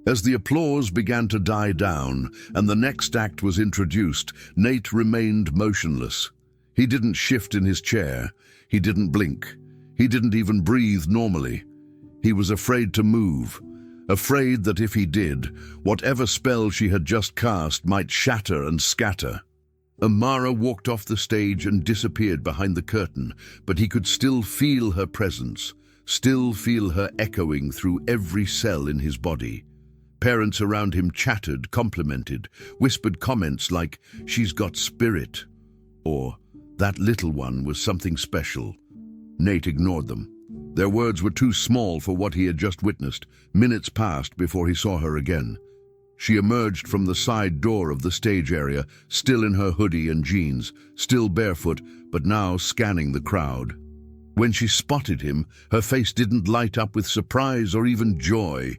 As the applause began to die down and the next act was introduced, Nate remained motionless. He didn't shift in his chair. He didn't blink. He didn't even breathe normally. He was afraid to move, afraid that if he did, whatever spell she had just cast might shatter and scatter. Amara walked off the stage and disappeared behind the curtain, but he could still feel her presence, still feel her echoing through every cell in his body. Parents around him chattered, complimented, whispered comments like, "She's got spirit," or "That little one was something special." Nate ignored them. Their words were too small for what he had just witnessed. Minutes passed before he saw her again. She emerged from the side door of the stage area, still in her hoodie and jeans, still barefoot, but now scanning the crowd. When she spotted him, her face didn't light up with surprise or even joy.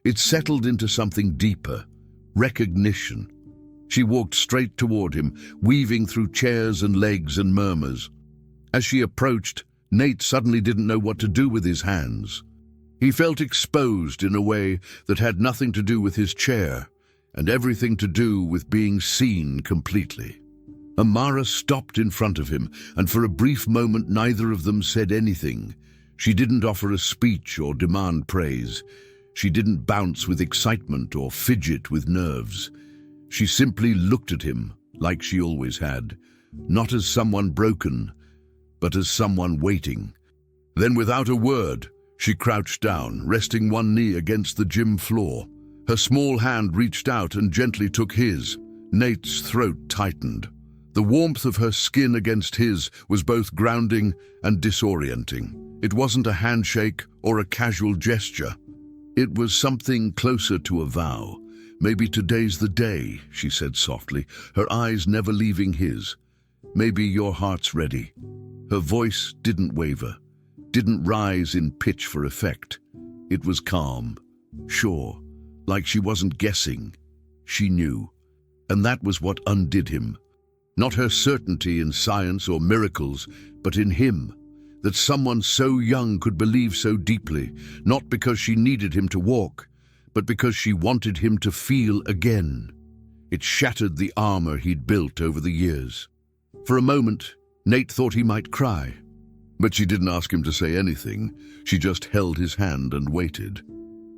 It settled into something deeper, recognition. She walked straight toward him, weaving through chairs and legs and murmurs. As she approached, Nate suddenly didn't know what to do with his hands. He felt exposed in a way that had nothing to do with his chair, and everything to do with being seen completely. Amara stopped in front of him, and for a brief moment neither of them said anything. She didn't offer a speech or demand praise. She didn't bounce with excitement or fidget with nerves. She simply looked at him, like she always had, not as someone broken, but as someone waiting. Then, without a word, she crouched down, resting one knee against the gym floor. Her small hand reached out and gently took his. Nate's throat tightened. The warmth of her skin against his was both grounding and disorienting. It wasn't a handshake or a casual gesture. It was something closer to a vow. "Maybe today's the day," she said softly, her eyes never leaving his. "Maybe your heart's ready." Her voice didn't waver, didn't rise in pitch for effect. It was calm, sure, like she wasn't guessing. She knew. And that was what undid him. Not her certainty in science or miracles, but in him. That someone so young could believe so deeply, not because she needed him to walk, but because she wanted him to feel again. It shattered the armor he'd built over the years. For a moment, Nate thought he might cry. But she didn't ask him to say anything. She just held his hand and waited.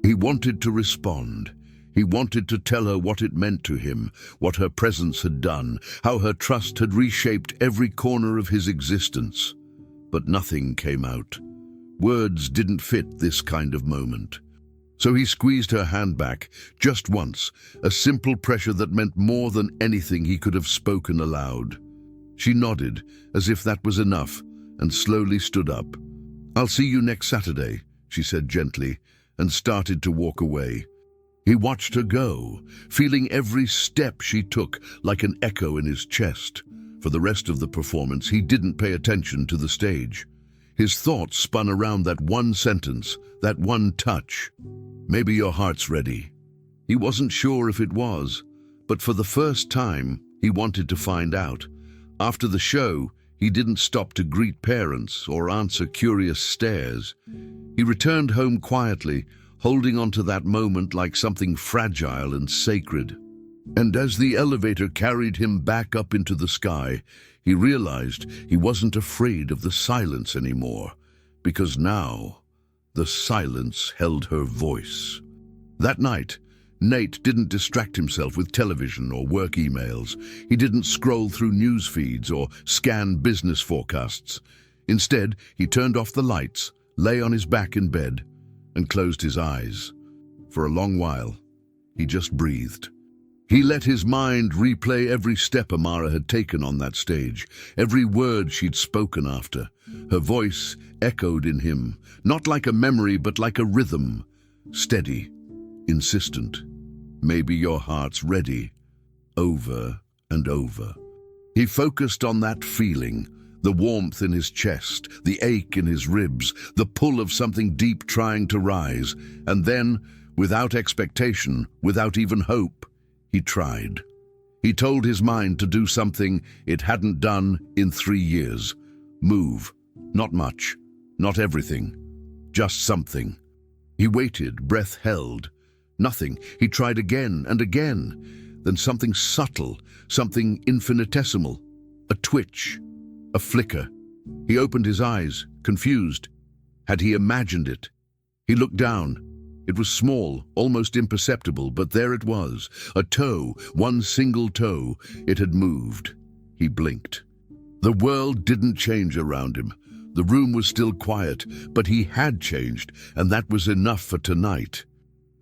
He wanted to respond. He wanted to tell her what it meant to him, what her presence had done, how her trust had reshaped every corner of his existence. But nothing came out. Words didn't fit this kind of moment. So he squeezed her hand back, just once, a simple pressure that meant more than anything he could have spoken aloud. She nodded, as if that was enough, and slowly stood up. "I'll see you next Saturday," she said gently, and started to walk away. He watched her go, feeling every step she took like an echo in his chest. For the rest of the performance, he didn't pay attention to the stage. His thoughts spun around that one sentence, that one touch. "Maybe your heart's ready." He wasn't sure if it was, but for the first time, he wanted to find out. After the show, he didn't stop to greet parents or answer curious stares. He returned home quietly, holding on to that moment like something fragile and sacred. And as the elevator carried him back up into the sky, he realized he wasn't afraid of the silence anymore, because now the silence held her voice. That night, Nate didn't distract himself with television or work emails. He didn't scroll through news feeds or scan business forecasts. Instead, he turned off the lights, lay on his back in bed, and closed his eyes. For a long while, he just breathed. He let his mind replay every step Amara had taken on that stage, every word she'd spoken after. Her voice echoed in him, not like a memory but like a rhythm, steady, insistent. "Maybe your heart's ready," over and over. He focused on that feeling, the warmth in his chest, the ache in his ribs, the pull of something deep trying to rise. And then, without expectation, without even hope, he tried. He told his mind to do something it hadn't done in 3 years. Move. Not much. Not everything. Just something. He waited, breath held. Nothing. He tried again and again. Then something subtle, something infinitesimal. A twitch. A flicker. He opened his eyes, confused. Had he imagined it? He looked down. It was small, almost imperceptible, but there it was. A toe, one single toe. It had moved. He blinked. The world didn't change around him. The room was still quiet, but he had changed, and that was enough for tonight.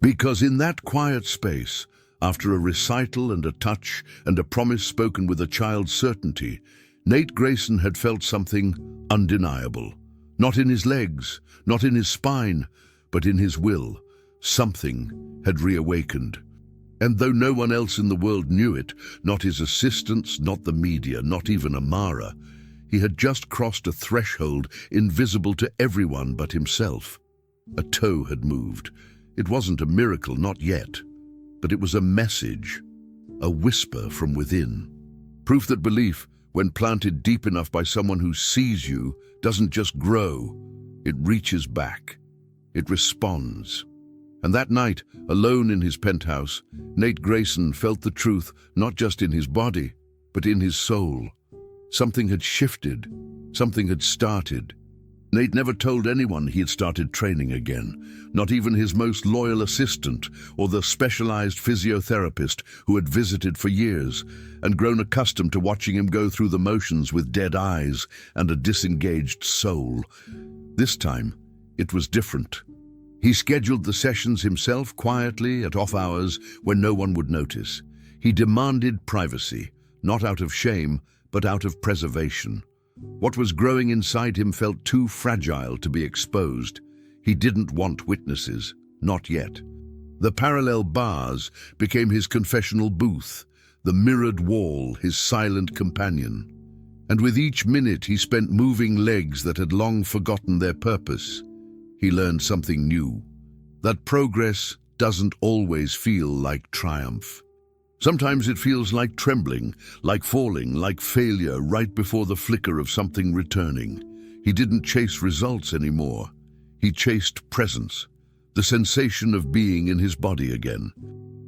Because in that quiet space, after a recital and a touch and a promise spoken with a child's certainty, Nate Grayson had felt something undeniable. Not in his legs, not in his spine, but in his will. Something had reawakened. And though no one else in the world knew it, not his assistants, not the media, not even Amara, he had just crossed a threshold invisible to everyone but himself. A toe had moved. It wasn't a miracle, not yet, but it was a message, a whisper from within. Proof that belief, when planted deep enough by someone who sees you, doesn't just grow, it reaches back. It responds. And that night, alone in his penthouse, Nate Grayson felt the truth not just in his body, but in his soul. Something had shifted. Something had started. Nate never told anyone he had started training again, not even his most loyal assistant or the specialized physiotherapist who had visited for years and grown accustomed to watching him go through the motions with dead eyes and a disengaged soul. This time, it was different. He scheduled the sessions himself quietly at off hours when no one would notice. He demanded privacy, not out of shame, but out of preservation. What was growing inside him felt too fragile to be exposed. He didn't want witnesses, not yet. The parallel bars became his confessional booth, the mirrored wall his silent companion. And with each minute he spent moving legs that had long forgotten their purpose, he learned something new, that progress doesn't always feel like triumph. Sometimes it feels like trembling, like falling, like failure right before the flicker of something returning. He didn't chase results anymore. He chased presence, the sensation of being in his body again.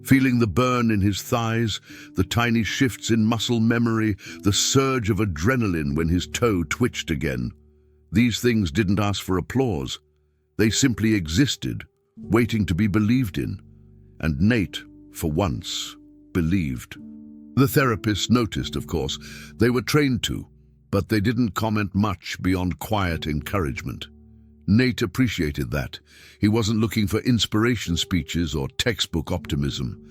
Feeling the burn in his thighs, the tiny shifts in muscle memory, the surge of adrenaline when his toe twitched again. These things didn't ask for applause. They simply existed, waiting to be believed in. And Nate, for once, believed. The therapists noticed, of course. They were trained to, but they didn't comment much beyond quiet encouragement. Nate appreciated that. He wasn't looking for inspiration speeches or textbook optimism.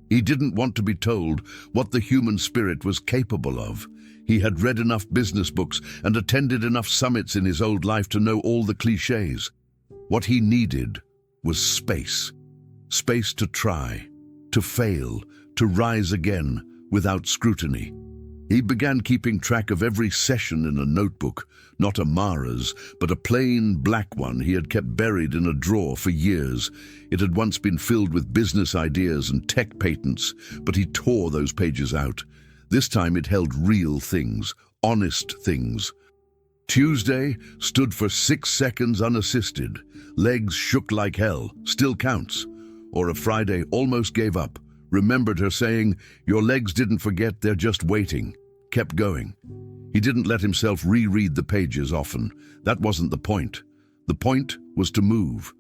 He didn't want to be told what the human spirit was capable of. He had read enough business books and attended enough summits in his old life to know all the cliches. What he needed was space. Space to try, to fail, to rise again without scrutiny. He began keeping track of every session in a notebook, not Amara's, but a plain black one he had kept buried in a drawer for years. It had once been filled with business ideas and tech patents, but he tore those pages out. This time it held real things, honest things. Tuesday stood for 6 seconds unassisted. Legs shook like hell, still counts. Or a Friday almost gave up, remembered her saying, "Your legs didn't forget, they're just waiting." Kept going. He didn't let himself reread the pages often. That wasn't the point. The point was to move,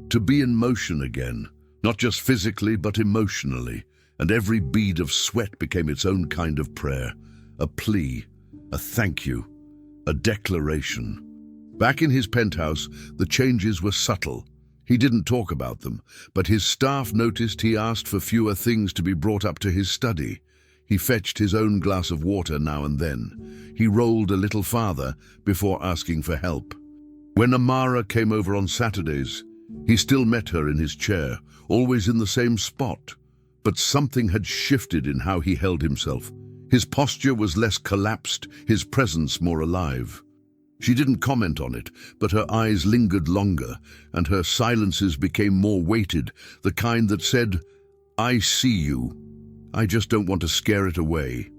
to be in motion again, not just physically but emotionally, and every bead of sweat became its own kind of prayer, a plea, a thank you, a declaration. Back in his penthouse, the changes were subtle. He didn't talk about them, but his staff noticed he asked for fewer things to be brought up to his study. He fetched his own glass of water now and then. He rolled a little farther before asking for help. When Amara came over on Saturdays, he still met her in his chair, always in the same spot. But something had shifted in how he held himself. His posture was less collapsed, his presence more alive. She didn't comment on it, but her eyes lingered longer, and her silences became more weighted, the kind that said, "I see you. I just don't want to scare it away."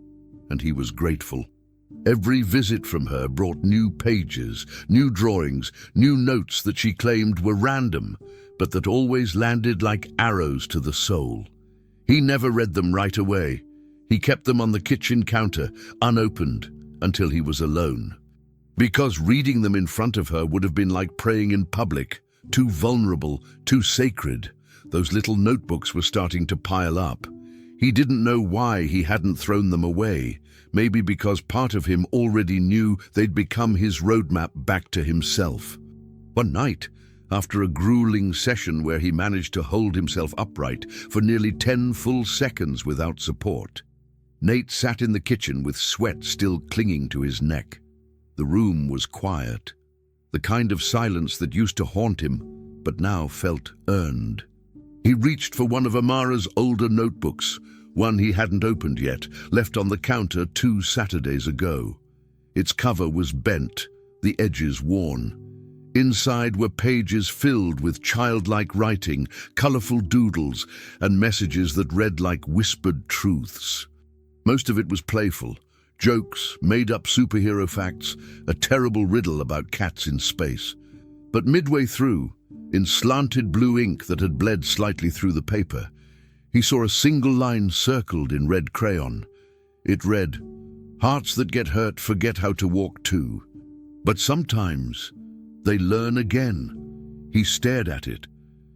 And he was grateful. Every visit from her brought new pages, new drawings, new notes that she claimed were random, but that always landed like arrows to the soul. He never read them right away. He kept them on the kitchen counter, unopened, until he was alone. because reading them in front of her would have been like praying in public, too vulnerable, too sacred. Those little notebooks were starting to pile up. He didn't know why he hadn't thrown them away, maybe because part of him already knew they'd become his roadmap back to himself. One night, after a grueling session where he managed to hold himself upright for nearly 10 full seconds without support, Nate sat in the kitchen with sweat still clinging to his neck. The room was quiet, the kind of silence that used to haunt him, but now felt earned. He reached for one of Amara's older notebooks, one he hadn't opened yet, left on the counter 2 Saturdays ago. Its cover was bent, the edges worn. Inside were pages filled with childlike writing, colorful doodles, and messages that read like whispered truths. Most of it was playful, jokes, made-up superhero facts, a terrible riddle about cats in space. But midway through, in slanted blue ink that had bled slightly through the paper, he saw a single line circled in red crayon. It read, "Hearts that get hurt forget how to walk too. But sometimes they learn again." He stared at it.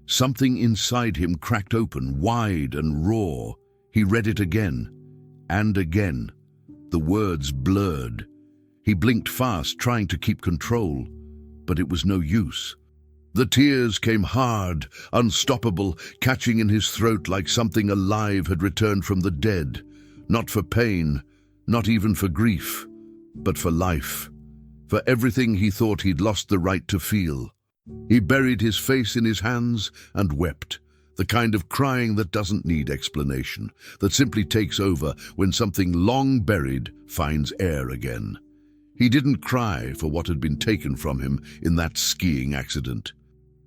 Something inside him cracked open, wide and raw. He read it again, and again. The words blurred. He blinked fast, trying to keep control, but it was no use. The tears came hard, unstoppable, catching in his throat like something alive had returned from the dead. Not for pain, not even for grief, but for life. For everything he thought he'd lost the right to feel. He buried his face in his hands and wept. The kind of crying that doesn't need explanation, that simply takes over when something long buried finds air again. He didn't cry for what had been taken from him in that skiing accident.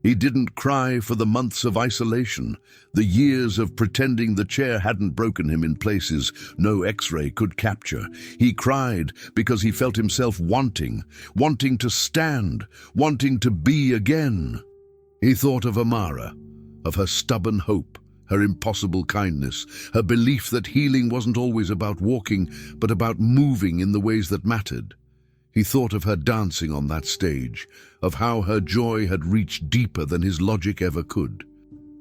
He didn't cry for the months of isolation, the years of pretending the chair hadn't broken him in places no X-ray could capture. He cried because he felt himself wanting to stand, wanting to be again. He thought of Amara, of her stubborn hope, her impossible kindness, her belief that healing wasn't always about walking, but about moving in the ways that mattered. He thought of her dancing on that stage, of how her joy had reached deeper than his logic ever could.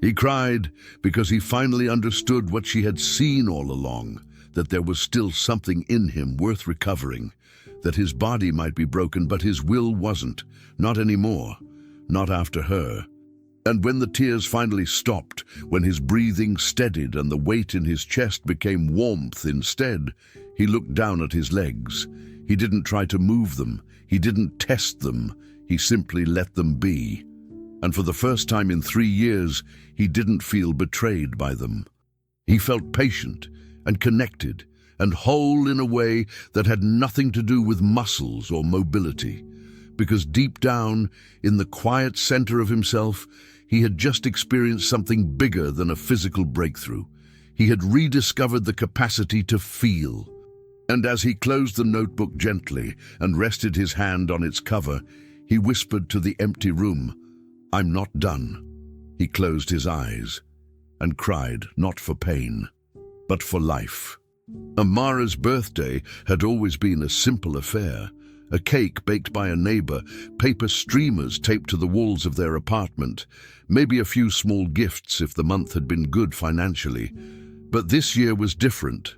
He cried because he finally understood what she had seen all along, that there was still something in him worth recovering, that his body might be broken, but his will wasn't, not anymore, not after her. And when the tears finally stopped, when his breathing steadied and the weight in his chest became warmth instead, he looked down at his legs. He didn't try to move them. He didn't test them. He simply let them be. And for the first time in 3 years, he didn't feel betrayed by them. He felt patient and connected and whole in a way that had nothing to do with muscles or mobility. Because deep down, in the quiet center of himself, he had just experienced something bigger than a physical breakthrough. He had rediscovered the capacity to feel. And as he closed the notebook gently and rested his hand on its cover, he whispered to the empty room, "I'm not done." He closed his eyes and cried, not for pain, but for life. Amara's birthday had always been a simple affair. A cake baked by a neighbor, paper streamers taped to the walls of their apartment, maybe a few small gifts if the month had been good financially. But this year was different.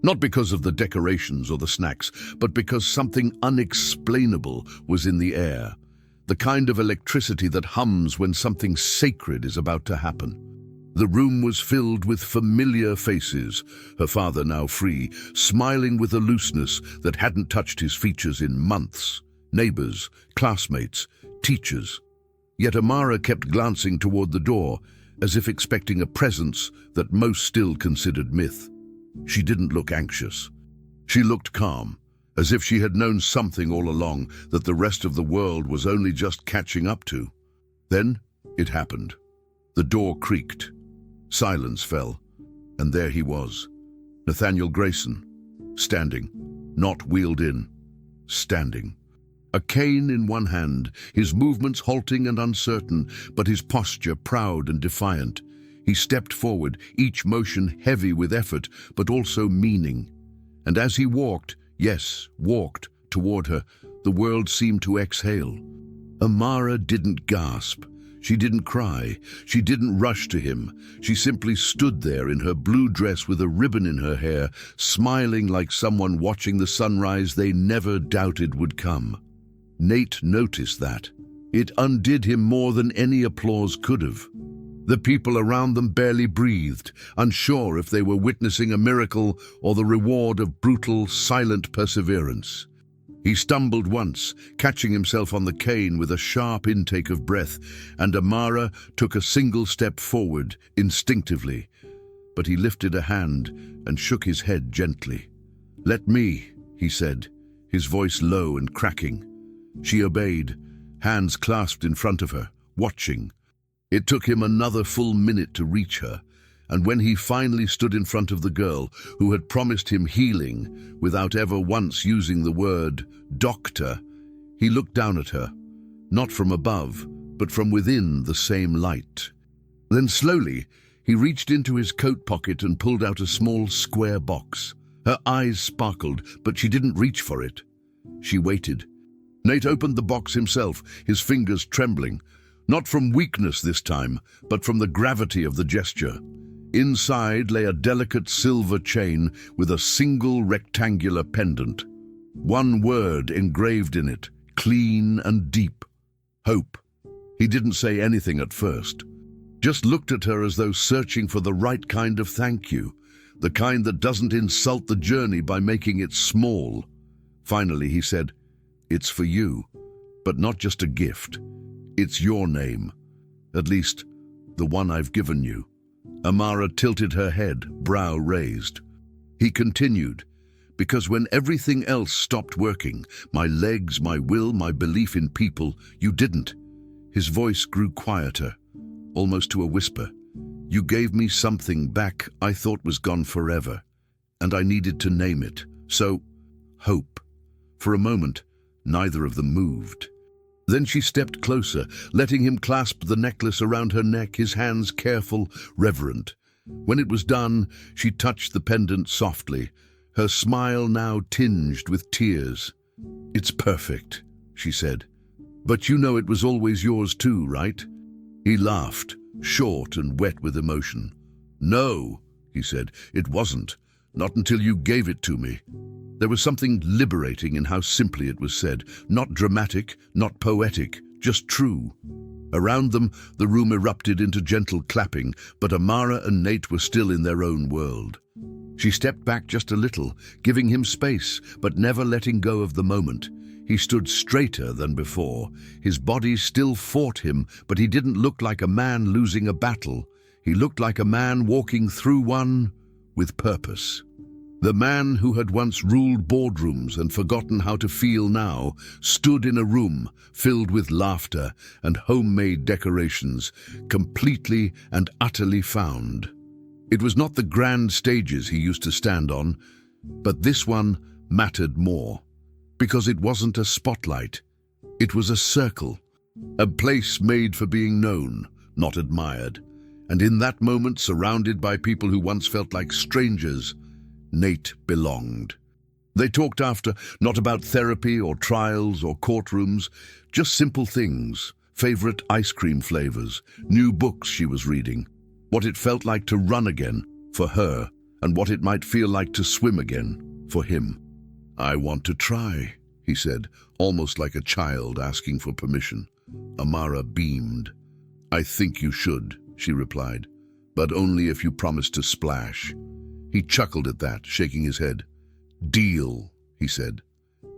Not because of the decorations or the snacks, but because something unexplainable was in the air. The kind of electricity that hums when something sacred is about to happen. The room was filled with familiar faces, her father now free, smiling with a looseness that hadn't touched his features in months. Neighbors, classmates, teachers. Yet Amara kept glancing toward the door, as if expecting a presence that most still considered myth. She didn't look anxious. She looked calm, as if she had known something all along that the rest of the world was only just catching up to. Then it happened. The door creaked. Silence fell, and there he was, Nathaniel Grayson, standing, not wheeled in, standing. A cane in one hand, his movements halting and uncertain, but his posture proud and defiant. He stepped forward, each motion heavy with effort, but also meaning. And as he walked, yes, walked toward her, The world seemed to exhale. Amara didn't gasp. She didn't cry. She didn't rush to him. She simply stood there in her blue dress with a ribbon in her hair, smiling like someone watching the sunrise they never doubted would come. Nate noticed that. It undid him more than any applause could have. The people around them barely breathed, unsure if they were witnessing a miracle or the reward of brutal, silent perseverance. He stumbled once, catching himself on the cane with a sharp intake of breath, and Amara took a single step forward, instinctively. But he lifted a hand and shook his head gently. "Let me," he said, his voice low and cracking. She obeyed, hands clasped in front of her, watching. It took him another full minute to reach her, and when he finally stood in front of the girl who had promised him healing without ever once using the word doctor, he looked down at her, not from above, but from within the same light. Then slowly, he reached into his coat pocket and pulled out a small square box. Her eyes sparkled, but she didn't reach for it. She waited. Nate opened the box himself, his fingers trembling, not from weakness this time, but from the gravity of the gesture. Inside lay a delicate silver chain with a single rectangular pendant. One word engraved in it, clean and deep. Hope. He didn't say anything at first. Just looked at her as though searching for the right kind of thank you, the kind that doesn't insult the journey by making it small. Finally, he said, "It's for you, but not just a gift. It's your name. At least, the one I've given you." Amara tilted her head, brow raised. He continued, "Because when everything else stopped working, my legs, my will, my belief in people, you didn't." His voice grew quieter, almost to a whisper. "You gave me something back I thought was gone forever, and I needed to name it. So, hope." For a moment, neither of them moved. Then she stepped closer, letting him clasp the necklace around her neck, his hands careful, reverent. When it was done, she touched the pendant softly, her smile now tinged with tears. "It's perfect," she said. "But you know it was always yours too, right?" He laughed, short and wet with emotion. "No," he said, "it wasn't. Not until you gave it to me." There was something liberating in how simply it was said, not dramatic, not poetic, just true. Around them, the room erupted into gentle clapping, but Amara and Nate were still in their own world. She stepped back just a little, giving him space, but never letting go of the moment. He stood straighter than before. His body still fought him, but he didn't look like a man losing a battle. He looked like a man walking through one with purpose. The man who had once ruled boardrooms and forgotten how to feel now stood in a room filled with laughter and homemade decorations, completely and utterly found. It was not the grand stages he used to stand on, but this one mattered more, because it wasn't a spotlight. It was a circle, a place made for being known, not admired. And in that moment, surrounded by people who once felt like strangers, Nate belonged. They talked after, not about therapy or trials or courtrooms, just simple things, favorite ice cream flavors, new books she was reading, what it felt like to run again, for her, and what it might feel like to swim again, for him. "I want to try," he said, almost like a child asking for permission. Amara beamed. "I think you should," she replied, "but only if you promise to splash." He chuckled at that, shaking his head. "Deal," he said.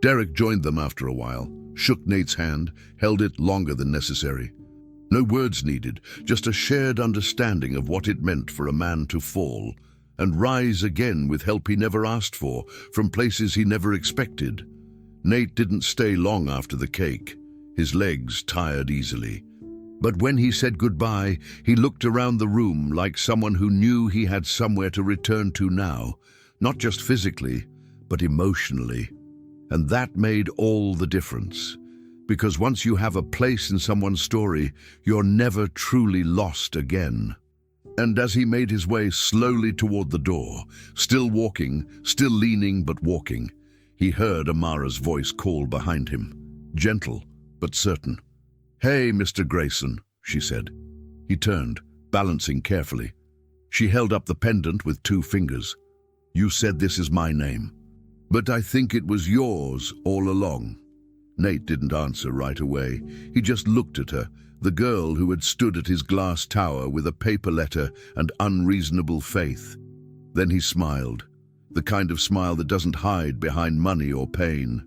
Derek joined them after a while, shook Nate's hand, held it longer than necessary. No words needed, just a shared understanding of what it meant for a man to fall and rise again with help he never asked for, from places he never expected. Nate didn't stay long after the cake. His legs tired easily. But when he said goodbye, he looked around the room like someone who knew he had somewhere to return to now, not just physically, but emotionally. And that made all the difference. Because once you have a place in someone's story, you're never truly lost again. And as he made his way slowly toward the door, still walking, still leaning but walking, He heard Amara's voice call behind him, gentle but certain. "Hey, Mr. Grayson," she said. He turned, balancing carefully. She held up the pendant with 2 fingers. "You said this is my name, but I think it was yours all along." Nate didn't answer right away. He just looked at her, the girl who had stood at his glass tower with a paper letter and unreasonable faith. Then he smiled, the kind of smile that doesn't hide behind money or pain.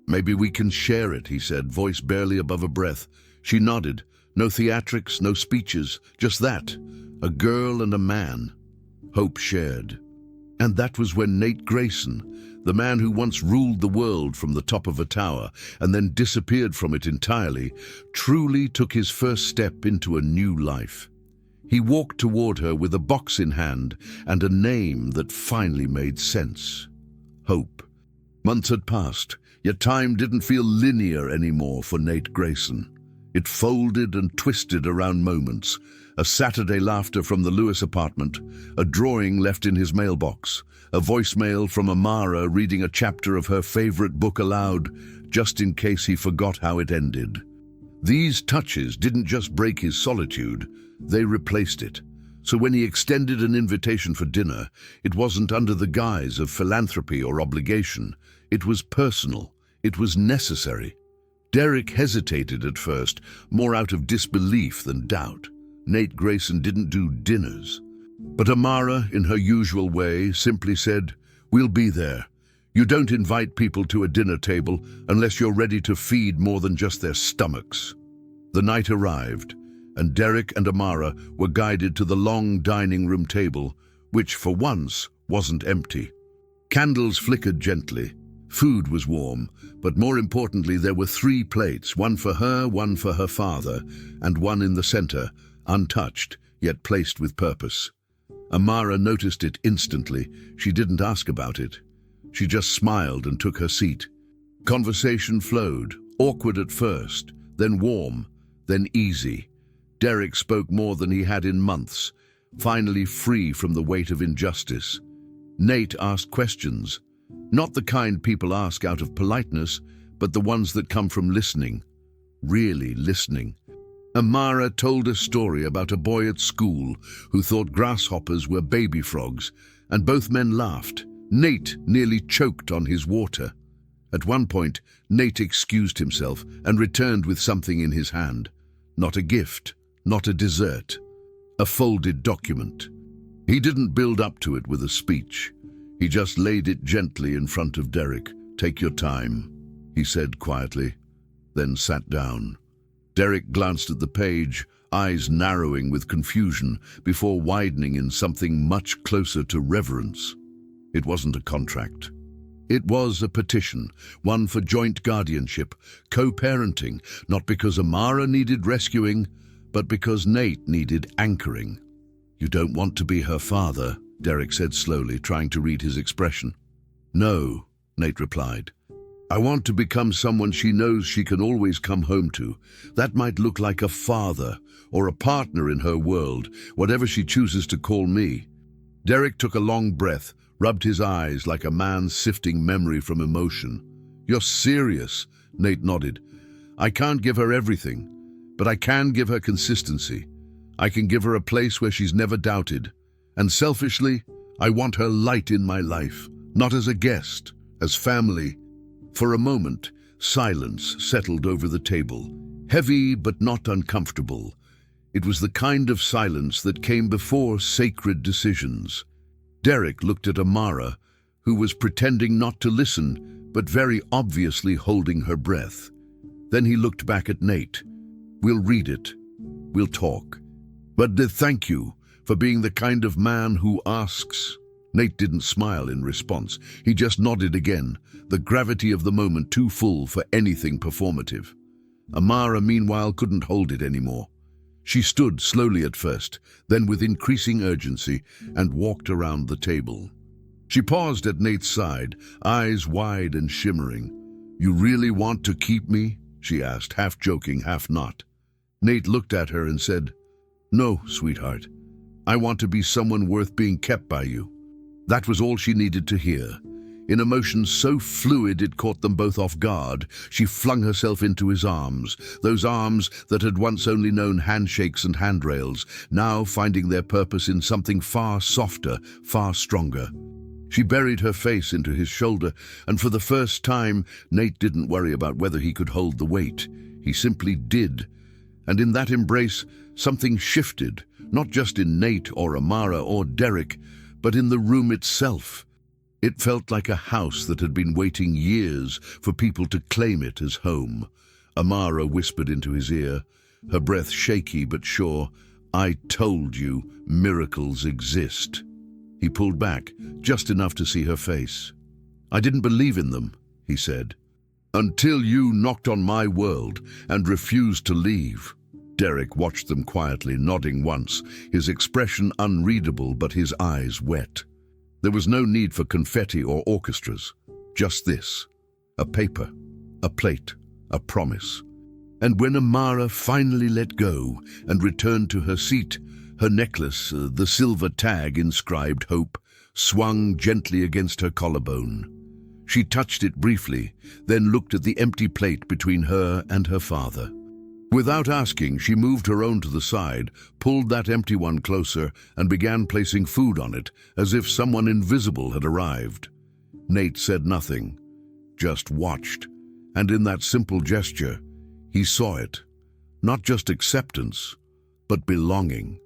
"Maybe we can share it," he said, voice barely above a breath. She nodded. No theatrics, no speeches, just that. A girl and a man. Hope shared. And that was when Nate Grayson, the man who once ruled the world from the top of a tower and then disappeared from it entirely, truly took his first step into a new life. He walked toward her with a box in hand and a name that finally made sense. Hope. Months had passed, yet time didn't feel linear anymore for Nate Grayson. It folded and twisted around moments. A Saturday laughter from the Lewis apartment, a drawing left in his mailbox, a voicemail from Amara reading a chapter of her favorite book aloud, just in case he forgot how it ended. These touches didn't just break his solitude, they replaced it. So when he extended an invitation for dinner, it wasn't under the guise of philanthropy or obligation. It was personal. It was necessary. Derek hesitated at first, more out of disbelief than doubt. Nate Grayson didn't do dinners. But Amara, in her usual way, simply said, "We'll be there. You don't invite people to a dinner table unless you're ready to feed more than just their stomachs." The night arrived, and Derek and Amara were guided to the long dining room table, which for once wasn't empty. Candles flickered gently. Food was warm, but more importantly there were 3 plates, one for her, one for her father, and one in the center, untouched, yet placed with purpose. Amara noticed it instantly. She didn't ask about it. She just smiled and took her seat. Conversation flowed, awkward at first, then warm, then easy. Derek spoke more than he had in months, finally free from the weight of injustice. Nate asked questions. Not the kind people ask out of politeness, but the ones that come from listening. Really listening. Amara told a story about a boy at school who thought grasshoppers were baby frogs, and both men laughed. Nate nearly choked on his water. At one point, Nate excused himself and returned with something in his hand. Not a gift, not a dessert. A folded document. He didn't build up to it with a speech. He just laid it gently in front of Derek. "Take your time," he said quietly, then sat down. Derek glanced at the page, eyes narrowing with confusion before widening in something much closer to reverence. It wasn't a contract. It was a petition, one for joint guardianship, co-parenting, not because Amara needed rescuing, but because Nate needed anchoring. "You don't want to be her father," Derek said slowly, trying to read his expression. "No," Nate replied. "I want to become someone she knows she can always come home to. That might look like a father or a partner in her world, whatever she chooses to call me." Derek took a long breath, rubbed his eyes like a man sifting memory from emotion. "You're serious?" Nate nodded. "I can't give her everything, but I can give her consistency. I can give her a place where she's never doubted. And selfishly, I want her light in my life, not as a guest, as family." For a moment, silence settled over the table, heavy but not uncomfortable. It was the kind of silence that came before sacred decisions. Derek looked at Amara, who was pretending not to listen, but very obviously holding her breath. Then he looked back at Nate. "We'll read it. We'll talk. But thank you for being the kind of man who asks." Nate didn't smile in response. He just nodded again, the gravity of the moment too full for anything performative. Amara, meanwhile, couldn't hold it anymore. She stood slowly at first, then with increasing urgency, and walked around the table. She paused at Nate's side, eyes wide and shimmering. "You really want to keep me?" she asked, half joking, half not. Nate looked at her and said, "No, sweetheart. I want to be someone worth being kept by you." That was all she needed to hear. In emotion so fluid it caught them both off guard, she flung herself into his arms, those arms that had once only known handshakes and handrails, now finding their purpose in something far softer, far stronger. She buried her face into his shoulder, and for the first time, Nate didn't worry about whether he could hold the weight. He simply did. And in that embrace, something shifted, not just in Nate or Amara or Derek, but in the room itself. It felt like a house that had been waiting years for people to claim it as home. Amara whispered into his ear, her breath shaky but sure, "I told you, miracles exist." He pulled back, just enough to see her face. "I didn't believe in them," he said, "until you knocked on my world and refused to leave." Derek watched them quietly, nodding once, his expression unreadable but his eyes wet. There was no need for confetti or orchestras, just this, a paper, a plate, a promise. And when Amara finally let go and returned to her seat, her necklace, the silver tag inscribed Hope, swung gently against her collarbone. She touched it briefly, then looked at the empty plate between her and her father. Without asking, she moved her own to the side, pulled that empty one closer, and began placing food on it, as if someone invisible had arrived. Nate said nothing, just watched, and in that simple gesture, he saw it. Not just acceptance, but belonging.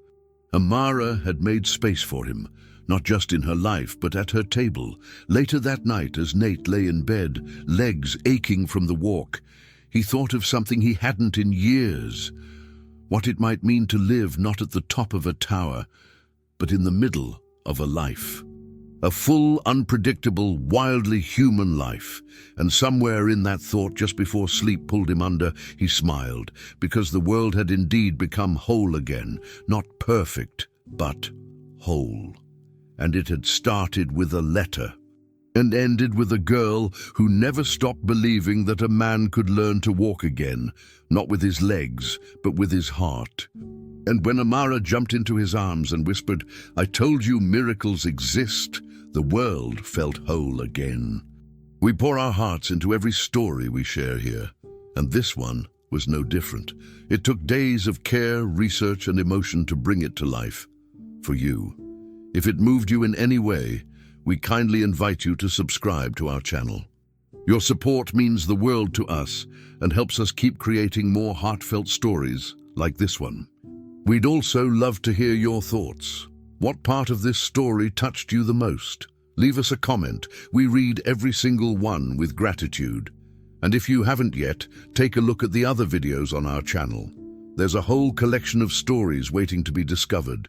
Amara had made space for him, not just in her life, but at her table. Later that night, as Nate lay in bed, legs aching from the walk, he thought of something he hadn't in years, what it might mean to live not at the top of a tower, but in the middle of a life. A full, unpredictable, wildly human life. And somewhere in that thought, just before sleep pulled him under, he smiled, because the world had indeed become whole again, not perfect, but whole. And it had started with a letter, and ended with a girl who never stopped believing that a man could learn to walk again, not with his legs, but with his heart. And when Amara jumped into his arms and whispered, "I told you miracles exist," the world felt whole again. We pour our hearts into every story we share here, and this one was no different. It took days of care, research, and emotion to bring it to life. For you. If it moved you in any way, we kindly invite you to subscribe to our channel. Your support means the world to us and helps us keep creating more heartfelt stories like this one. We'd also love to hear your thoughts. What part of this story touched you the most? Leave us a comment. We read every single one with gratitude. And if you haven't yet, take a look at the other videos on our channel. There's a whole collection of stories waiting to be discovered.